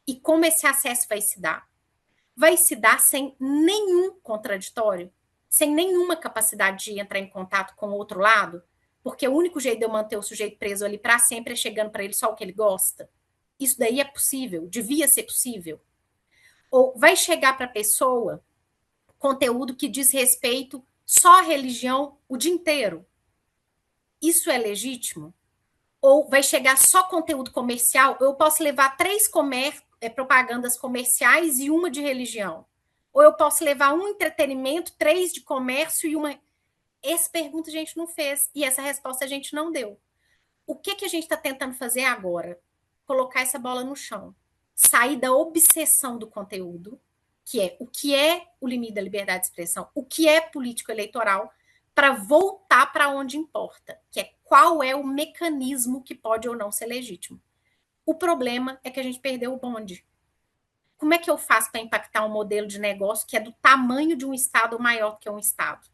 E como esse acesso vai se dar? Vai se dar sem nenhum contraditório, sem nenhuma capacidade de entrar em contato com o outro lado, porque o único jeito de eu manter o sujeito preso ali para sempre é chegando para ele só o que ele gosta. Isso daí é possível, devia ser possível. Ou vai chegar para a pessoa conteúdo que diz respeito só à religião o dia inteiro. Isso é legítimo? Ou vai chegar só conteúdo comercial? Eu posso levar 3 propagandas comerciais e uma de religião. Ou eu posso levar um entretenimento, 3 de comércio e uma... Essa pergunta a gente não fez e essa resposta a gente não deu. O que a gente está tentando fazer agora? Colocar essa bola no chão. Sair da obsessão do conteúdo, que é o que é o limite da liberdade de expressão, o que é político eleitoral, para voltar para onde importa, que é qual é o mecanismo que pode ou não ser legítimo. O problema é que a gente perdeu o bonde. Como é que eu faço para impactar um modelo de negócio que é do tamanho de um estado ou maior que um estado?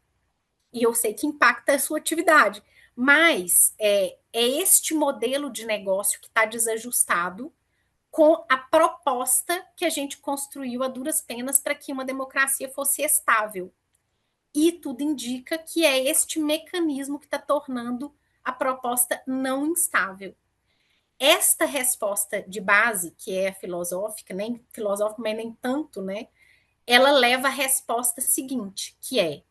E eu sei que impacta a sua atividade, mas é este modelo de negócio que está desajustado com a proposta que a gente construiu a duras penas para que uma democracia fosse estável. E tudo indica que é este mecanismo que está tornando a proposta não instável. Esta resposta de base, que é filosófica, nem filosófica, mas nem tanto, né? Ela leva à resposta seguinte, que é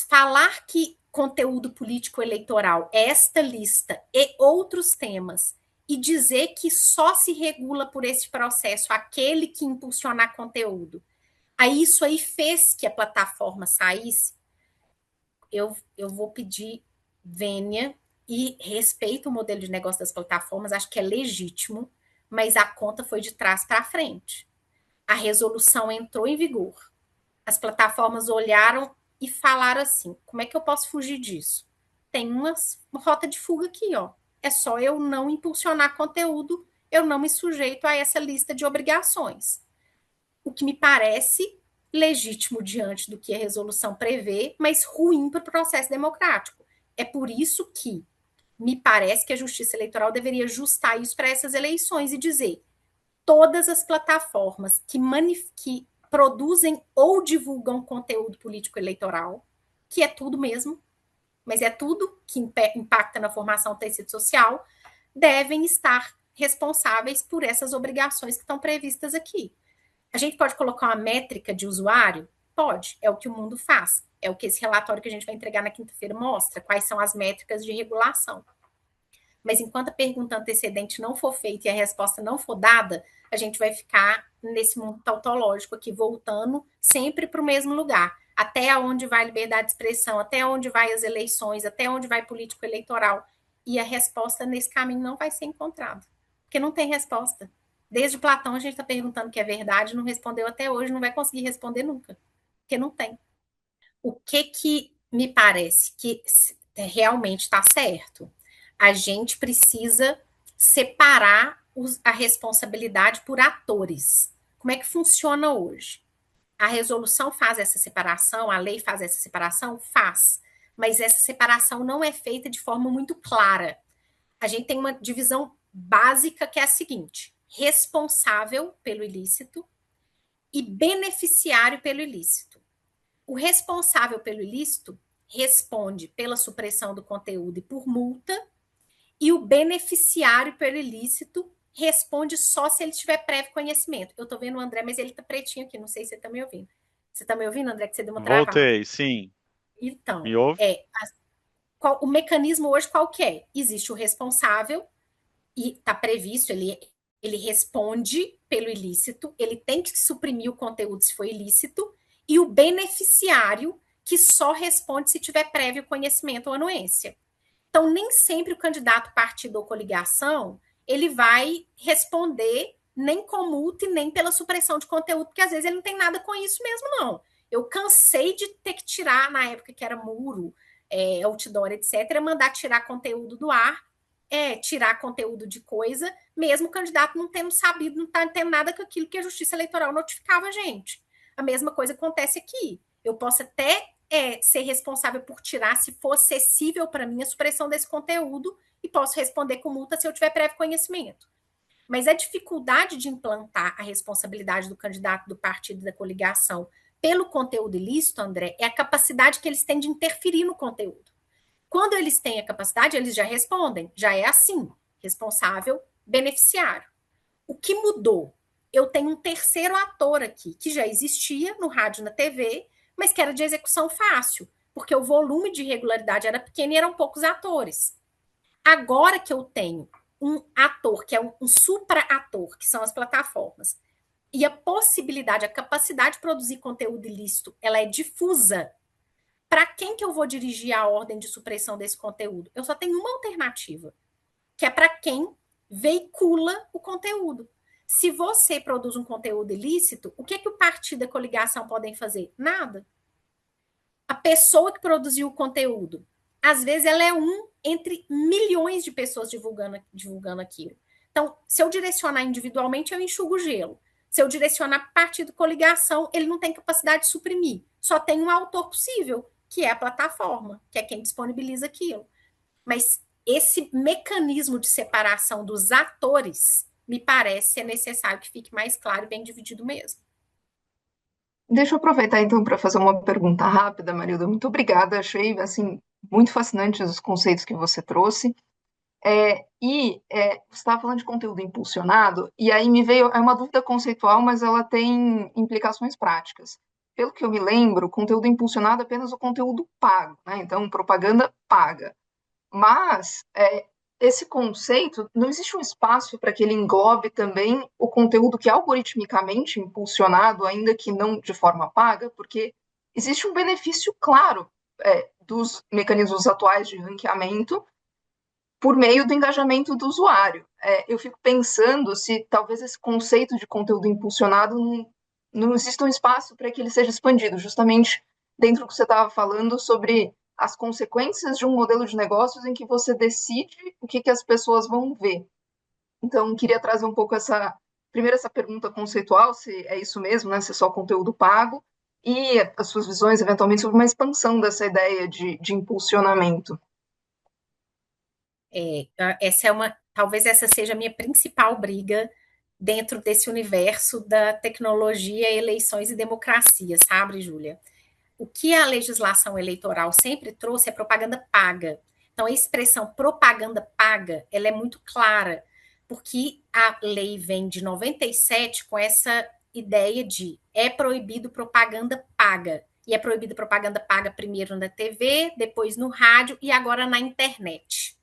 falar que conteúdo político eleitoral é esta lista e outros temas e dizer que só se regula por esse processo aquele que impulsionar conteúdo. Aí isso aí fez que a plataforma saísse. Eu vou pedir vênia e respeito o modelo de negócio das plataformas, acho que é legítimo, mas a conta foi de trás para frente. A resolução entrou em vigor. As plataformas olharam e falaram assim: como é que eu posso fugir disso? Tem uma rota de fuga aqui, ó. É só eu não impulsionar conteúdo, eu não me sujeito a essa lista de obrigações. O que me parece legítimo diante do que a resolução prevê, mas ruim para o processo democrático. É por isso que me parece que a Justiça Eleitoral deveria ajustar isso para essas eleições e dizer: todas as plataformas que produzem ou divulgam conteúdo político eleitoral, que é tudo mesmo, mas é tudo que impacta na formação do tecido social, devem estar responsáveis por essas obrigações que estão previstas aqui. A gente pode colocar uma métrica de usuário? Pode, é o que o mundo faz. É o que esse relatório que a gente vai entregar na quinta-feira mostra, quais são as métricas de regulação. Mas enquanto a pergunta antecedente não for feita e a resposta não for dada, a gente vai ficar nesse mundo tautológico aqui, voltando sempre para o mesmo lugar. Até onde vai a liberdade de expressão, até onde vai as eleições, até onde vai político eleitoral. E a resposta nesse caminho não vai ser encontrada. Porque não tem resposta. Desde Platão a gente está perguntando o que é verdade, não respondeu até hoje, não vai conseguir responder nunca. Porque não tem. O que me parece que realmente está certo? A gente precisa separar a responsabilidade por atores. Como é que funciona hoje? A resolução faz essa separação, a lei faz essa separação? Faz. Mas essa separação não é feita de forma muito clara. A gente tem uma divisão básica que é a seguinte: responsável pelo ilícito e beneficiário pelo ilícito. O responsável pelo ilícito responde pela supressão do conteúdo e por multa, e o beneficiário pelo ilícito responde só se ele tiver prévio conhecimento. Eu tô vendo o André, mas ele tá pretinho aqui, não sei se você tá me ouvindo. Você tá me ouvindo, André, que você deu uma travada? Voltei, sim. Então, Me ouve? o mecanismo hoje qual que é? Existe o responsável e está previsto, ele responde pelo ilícito, ele tem que suprimir o conteúdo se for ilícito, e o beneficiário que só responde se tiver prévio conhecimento ou anuência. Então, nem sempre o candidato, partido ou coligação, ele vai responder nem com multa e nem pela supressão de conteúdo, porque às vezes ele não tem nada com isso mesmo, não. Eu cansei de ter que tirar, na época que era muro, outdoor, etc., mandar tirar conteúdo do ar, tirar conteúdo de coisa, mesmo o candidato não tendo sabido, não tá tendo nada com aquilo que a Justiça Eleitoral notificava a gente. A mesma coisa acontece aqui. Eu posso até ser responsável por tirar, se for acessível para mim, a supressão desse conteúdo, e posso responder com multa se eu tiver prévio conhecimento. Mas a dificuldade de implantar a responsabilidade do candidato, do partido, da coligação pelo conteúdo ilícito, André, é a capacidade que eles têm de interferir no conteúdo. Quando eles têm a capacidade, eles já respondem. Já é assim, responsável, beneficiário. O que mudou? Eu tenho um terceiro ator aqui, que já existia no rádio e na TV, mas que era de execução fácil, porque o volume de irregularidade era pequeno e eram poucos atores. Agora que eu tenho um ator, que é um supra-ator, que são as plataformas, e a possibilidade, a capacidade de produzir conteúdo ilícito, ela é difusa. Para quem que eu vou dirigir a ordem de supressão desse conteúdo? Eu só tenho uma alternativa, que é para quem veicula o conteúdo. Se você produz um conteúdo ilícito, o que o partido e a coligação podem fazer? Nada. A pessoa que produziu o conteúdo, às vezes ela é entre milhões de pessoas divulgando aquilo. Então, se eu direcionar individualmente, eu enxugo o gelo. Se eu direcionar partido e coligação, ele não tem capacidade de suprimir. Só tem um autor possível, que é a plataforma, que é quem disponibiliza aquilo. Mas esse mecanismo de separação dos atores, me parece ser necessário que fique mais claro e bem dividido mesmo. Deixa eu aproveitar então para fazer uma pergunta rápida, Marilda. Muito obrigada, achei assim muito fascinantes os conceitos que você trouxe. Você estava falando de conteúdo impulsionado, e aí me veio uma dúvida conceitual, mas ela tem implicações práticas. Pelo que eu me lembro, conteúdo impulsionado é apenas o conteúdo pago, né? Então, propaganda paga. Mas esse conceito, não existe um espaço para que ele englobe também o conteúdo que é algoritmicamente impulsionado, ainda que não de forma paga, porque existe um benefício claro dos mecanismos atuais de ranqueamento por meio do engajamento do usuário. Eu fico pensando se talvez esse conceito de conteúdo impulsionado não exista um espaço para que ele seja expandido, justamente dentro do que você estava falando sobre as consequências de um modelo de negócios em que você decide o que as pessoas vão ver. Então, queria trazer um pouco primeiro essa pergunta conceitual, se é isso mesmo, né, se é só conteúdo pago, e as suas visões, eventualmente, sobre uma expansão dessa ideia de impulsionamento. Talvez essa seja a minha principal briga dentro desse universo da tecnologia, eleições e democracia, sabe, Júlia? O que a legislação eleitoral sempre trouxe é propaganda paga. Então, a expressão propaganda paga, ela é muito clara, porque a lei vem de 97 com essa ideia de é proibido propaganda paga. E é proibido propaganda paga primeiro na TV, depois no rádio e agora na internet.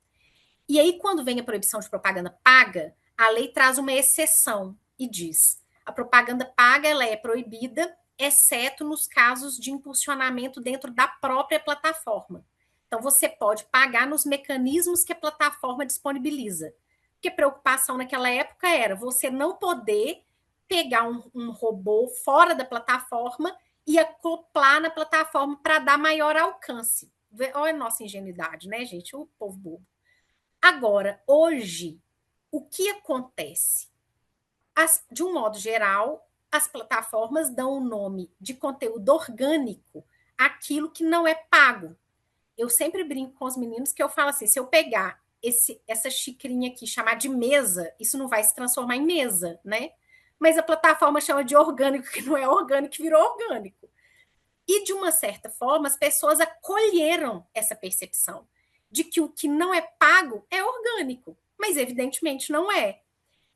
E aí, quando vem a proibição de propaganda paga, a lei traz uma exceção e diz: a propaganda paga ela é proibida, exceto nos casos de impulsionamento dentro da própria plataforma. Então, você pode pagar nos mecanismos que a plataforma disponibiliza. Porque a preocupação naquela época era você não poder pegar um robô fora da plataforma e acoplar na plataforma para dar maior alcance. Olha a nossa ingenuidade, né, gente? O povo bobo. Agora, hoje, o que acontece? De um modo geral, as plataformas dão o nome de conteúdo orgânico àquilo que não é pago. Eu sempre brinco com os meninos que eu falo assim, se eu pegar essa xicrinha aqui, chamar de mesa, isso não vai se transformar em mesa, né? Mas a plataforma chama de orgânico, que não é orgânico, que virou orgânico. E, de uma certa forma, as pessoas acolheram essa percepção de que o que não é pago é orgânico, mas evidentemente não é.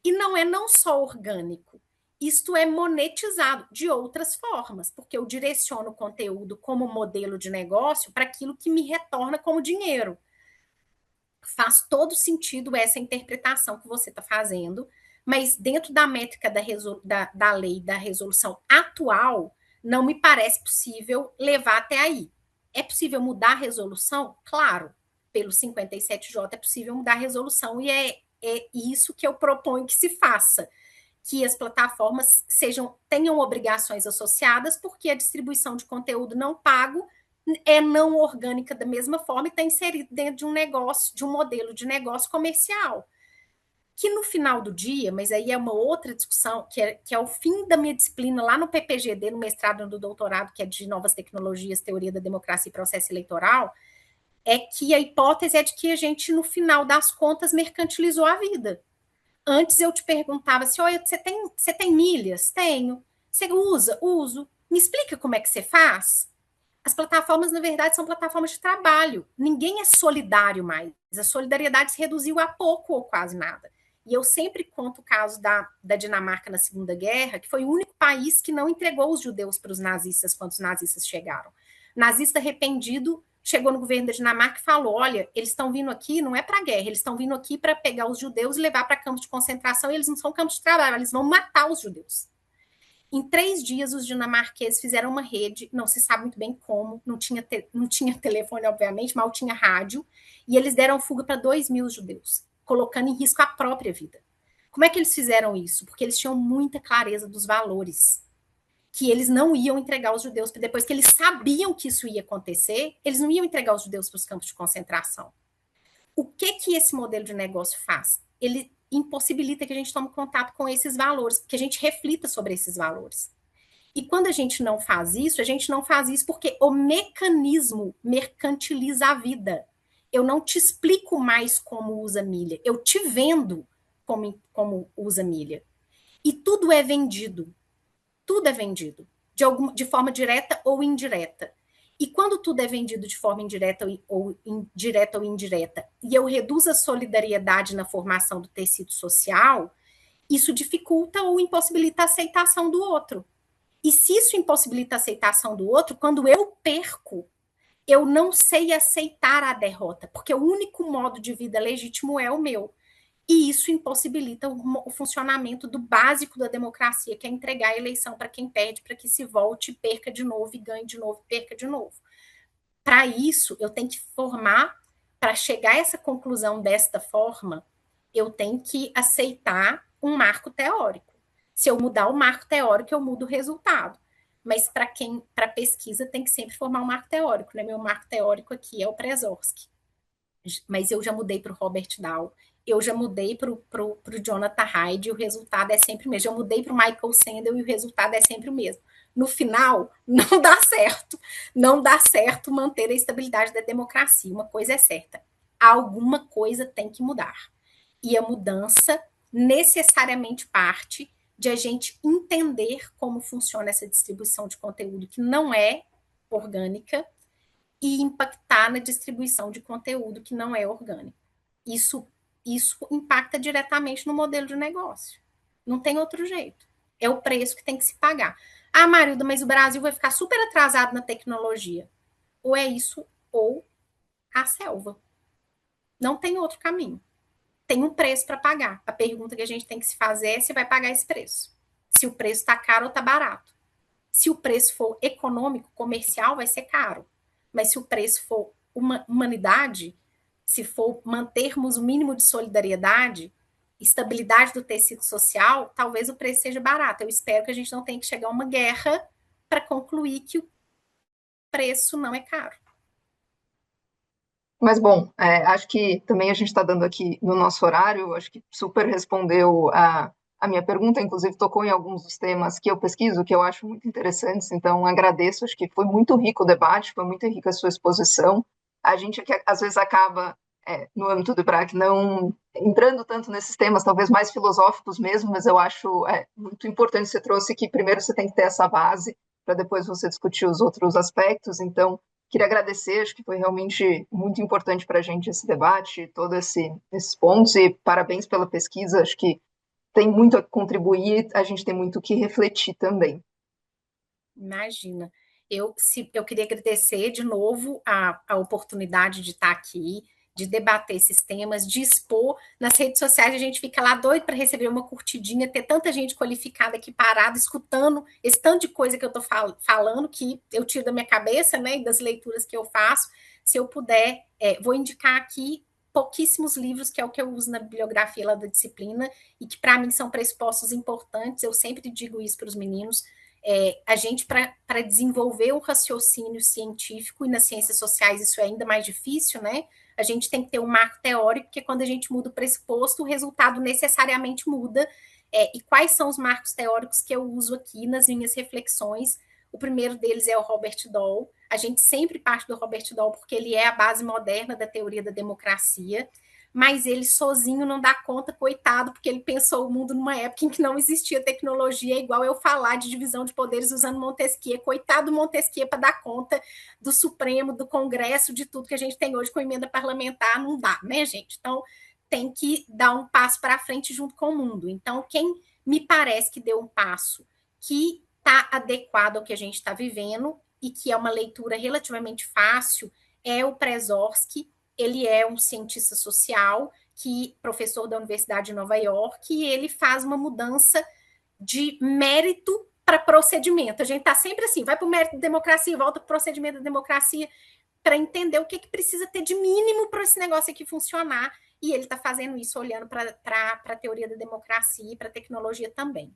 E não é não só orgânico, isto é monetizado de outras formas, porque eu direciono o conteúdo como modelo de negócio para aquilo que me retorna como dinheiro. Faz todo sentido essa interpretação que você está fazendo, mas dentro da métrica da lei, da resolução atual, não me parece possível levar até aí. É possível mudar a resolução? Claro, pelo 57J é possível mudar a resolução e é isso que eu proponho que se faça, que as plataformas tenham obrigações associadas, porque a distribuição de conteúdo não pago é não orgânica da mesma forma e está inserido dentro de um negócio, de um modelo de negócio comercial. Que no final do dia, mas aí é uma outra discussão, que é o fim da minha disciplina lá no PPGD, no mestrado e no doutorado, que é de Novas Tecnologias, Teoria da Democracia e Processo Eleitoral, é que a hipótese é de que a gente, no final das contas, mercantilizou a vida. Antes eu te perguntava assim, olha, você tem milhas? Tenho. Você usa? Uso. Me explica como é que você faz? As plataformas, na verdade, são plataformas de trabalho. Ninguém é solidário mais. A solidariedade se reduziu a pouco ou quase nada. E eu sempre conto o caso da Dinamarca na Segunda Guerra, que foi o único país que não entregou os judeus para os nazistas quando os nazistas chegaram. O nazista arrependido chegou no governo da Dinamarca e falou, olha, eles estão vindo aqui, não é para a guerra, eles estão vindo aqui para pegar os judeus e levar para campos de concentração, e eles não são campos de trabalho, eles vão matar os judeus. Em 3 dias, os dinamarqueses fizeram uma rede, não se sabe muito bem como, não tinha telefone, obviamente, mal tinha rádio, e eles deram fuga para 2.000 judeus, colocando em risco a própria vida. Como é que eles fizeram isso? Porque eles tinham muita clareza dos valores, que eles não iam entregar os judeus, depois que eles sabiam que isso ia acontecer, eles não iam entregar os judeus para os campos de concentração. O que esse modelo de negócio faz? Ele impossibilita que a gente tome contato com esses valores, que a gente reflita sobre esses valores. E quando a gente não faz isso porque o mecanismo mercantiliza a vida. Eu não te explico mais como usa milha, eu te vendo como usa milha. E tudo é vendido. Tudo é vendido, de forma direta ou indireta. E quando tudo é vendido de forma indireta ou indireta, e eu reduzo a solidariedade na formação do tecido social, isso dificulta ou impossibilita a aceitação do outro. E se isso impossibilita a aceitação do outro, quando eu perco, eu não sei aceitar a derrota, porque o único modo de vida legítimo é o meu. E isso impossibilita o funcionamento do básico da democracia, que é entregar a eleição para quem perde, para que se volte, perca de novo, e ganhe de novo, perca de novo. Para isso, eu tenho que formar para chegar a essa conclusão desta forma, eu tenho que aceitar um marco teórico. Se eu mudar o marco teórico, eu mudo o resultado. Mas para pesquisa tem que sempre formar um marco teórico, né? Meu marco teórico aqui é o Preszorski. Mas eu já mudei para o Robert Dahl, eu já mudei para o Jonathan Haidt, e o resultado é sempre o mesmo. Eu mudei para o Michael Sandel e o resultado é sempre o mesmo. No final, não dá certo. Não dá certo manter a estabilidade da democracia. Uma coisa é certa, alguma coisa tem que mudar. E a mudança necessariamente parte de a gente entender como funciona essa distribuição de conteúdo, que não é orgânica, e impactar na distribuição de conteúdo que não é orgânico. Isso impacta diretamente no modelo de negócio. Não tem outro jeito. É o preço que tem que se pagar. Ah, Marilda, mas o Brasil vai ficar super atrasado na tecnologia. Ou é isso, ou a selva. Não tem outro caminho. Tem um preço para pagar. A pergunta que a gente tem que se fazer é se vai pagar esse preço. Se o preço está caro ou está barato. Se o preço for econômico, comercial, vai ser caro. Mas se o preço for humanidade, se for mantermos o mínimo de solidariedade, estabilidade do tecido social, talvez o preço seja barato. Eu espero que a gente não tenha que chegar a uma guerra para concluir que o preço não é caro. Mas, bom, acho que também a gente está dando aqui no nosso horário, acho que super respondeu a minha pergunta, inclusive tocou em alguns dos temas que eu pesquiso, que eu acho muito interessantes, então agradeço, acho que foi muito rico o debate, foi muito rica a sua exposição. A gente aqui, às vezes acaba, no âmbito do BRAC, não entrando tanto nesses temas, talvez mais filosóficos mesmo, mas eu acho muito importante, você trouxe que primeiro você tem que ter essa base, para depois você discutir os outros aspectos, então queria agradecer, acho que foi realmente muito importante para a gente esse debate, todos esses pontos, e parabéns pela pesquisa, acho que tem muito a contribuir, a gente tem muito o que refletir também. Imagina. Eu queria agradecer de novo a oportunidade de estar aqui, de debater esses temas, de expor. Nas redes sociais a gente fica lá doido para receber uma curtidinha, ter tanta gente qualificada aqui parada, escutando esse tanto de coisa que eu estou falando, que eu tiro da minha cabeça, né, e das leituras que eu faço. Se eu puder, vou indicar aqui pouquíssimos livros, que é o que eu uso na bibliografia lá da disciplina, e que para mim são pressupostos importantes. Eu sempre digo isso para os meninos. A gente, para desenvolver o raciocínio científico, e nas ciências sociais isso é ainda mais difícil, né? A gente tem que ter um marco teórico, porque quando a gente muda o pressuposto, o resultado necessariamente muda. E quais são os marcos teóricos que eu uso aqui nas minhas reflexões? O primeiro deles é o Robert Dahl. A gente sempre parte do Robert Dahl porque ele é a base moderna da teoria da democracia, mas ele sozinho não dá conta, coitado, porque ele pensou o mundo numa época em que não existia tecnologia, igual eu falar de divisão de poderes usando Montesquieu. Coitado do Montesquieu para dar conta do Supremo, do Congresso, de tudo que a gente tem hoje com emenda parlamentar, não dá, né, gente? Então, tem que dar um passo para frente junto com o mundo. Então, quem me parece que deu um passo que está adequado ao que a gente está vivendo e que é uma leitura relativamente fácil é o Preszorski. Ele é um cientista social, professor da Universidade de Nova York, e ele faz uma mudança de mérito para procedimento. A gente está sempre assim, vai para o mérito da democracia, volta para o procedimento da democracia, para entender o que precisa ter de mínimo para esse negócio aqui funcionar, e ele está fazendo isso olhando para a teoria da democracia e para a tecnologia também.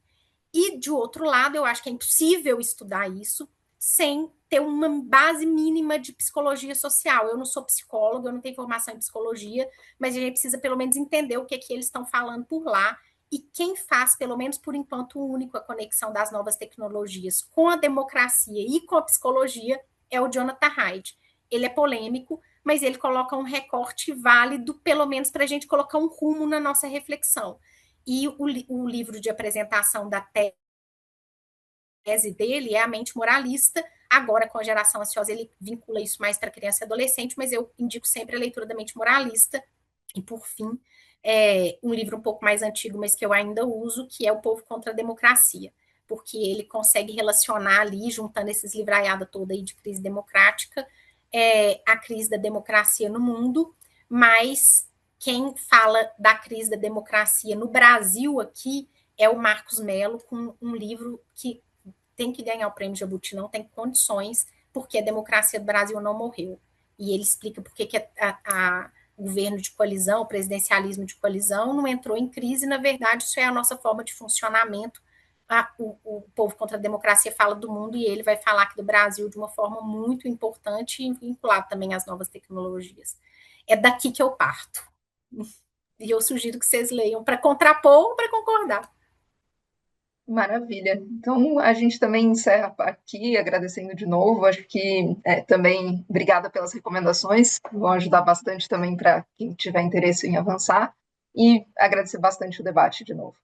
E, de outro lado, eu acho que é impossível estudar isso sem ter uma base mínima de psicologia social. Eu não sou psicóloga, eu não tenho formação em psicologia, mas a gente precisa pelo menos entender o que eles estão falando por lá, e quem faz, pelo menos por enquanto único, a conexão das novas tecnologias com a democracia e com a psicologia é o Jonathan Haidt. Ele é polêmico, mas ele coloca um recorte válido, pelo menos para a gente colocar um rumo na nossa reflexão. E o livro de apresentação da tese dele é A Mente Moralista. Agora, com a geração ansiosa, ele vincula isso mais para criança e adolescente, mas eu indico sempre a leitura da Mente Moralista. E, por fim, um livro um pouco mais antigo, mas que eu ainda uso, que é O Povo contra a Democracia, porque ele consegue relacionar ali, juntando esses livraiada toda aí de crise democrática, a crise da democracia no mundo, mas quem fala da crise da democracia no Brasil aqui é o Marcos Mello, com um livro que tem que ganhar o prêmio Jabuti, não tem condições, porque a democracia do Brasil não morreu. E ele explica por que governo de coalizão, o presidencialismo de coalizão, não entrou em crise, na verdade, isso é a nossa forma de funcionamento. O Povo contra a Democracia fala do mundo e ele vai falar aqui do Brasil de uma forma muito importante e vinculado também às novas tecnologias. É daqui que eu parto. E eu sugiro que vocês leiam para contrapor ou para concordar. Maravilha. Então, a gente também encerra aqui, agradecendo de novo. Acho que também obrigada pelas recomendações, vão ajudar bastante também para quem tiver interesse em avançar. E agradecer bastante o debate de novo.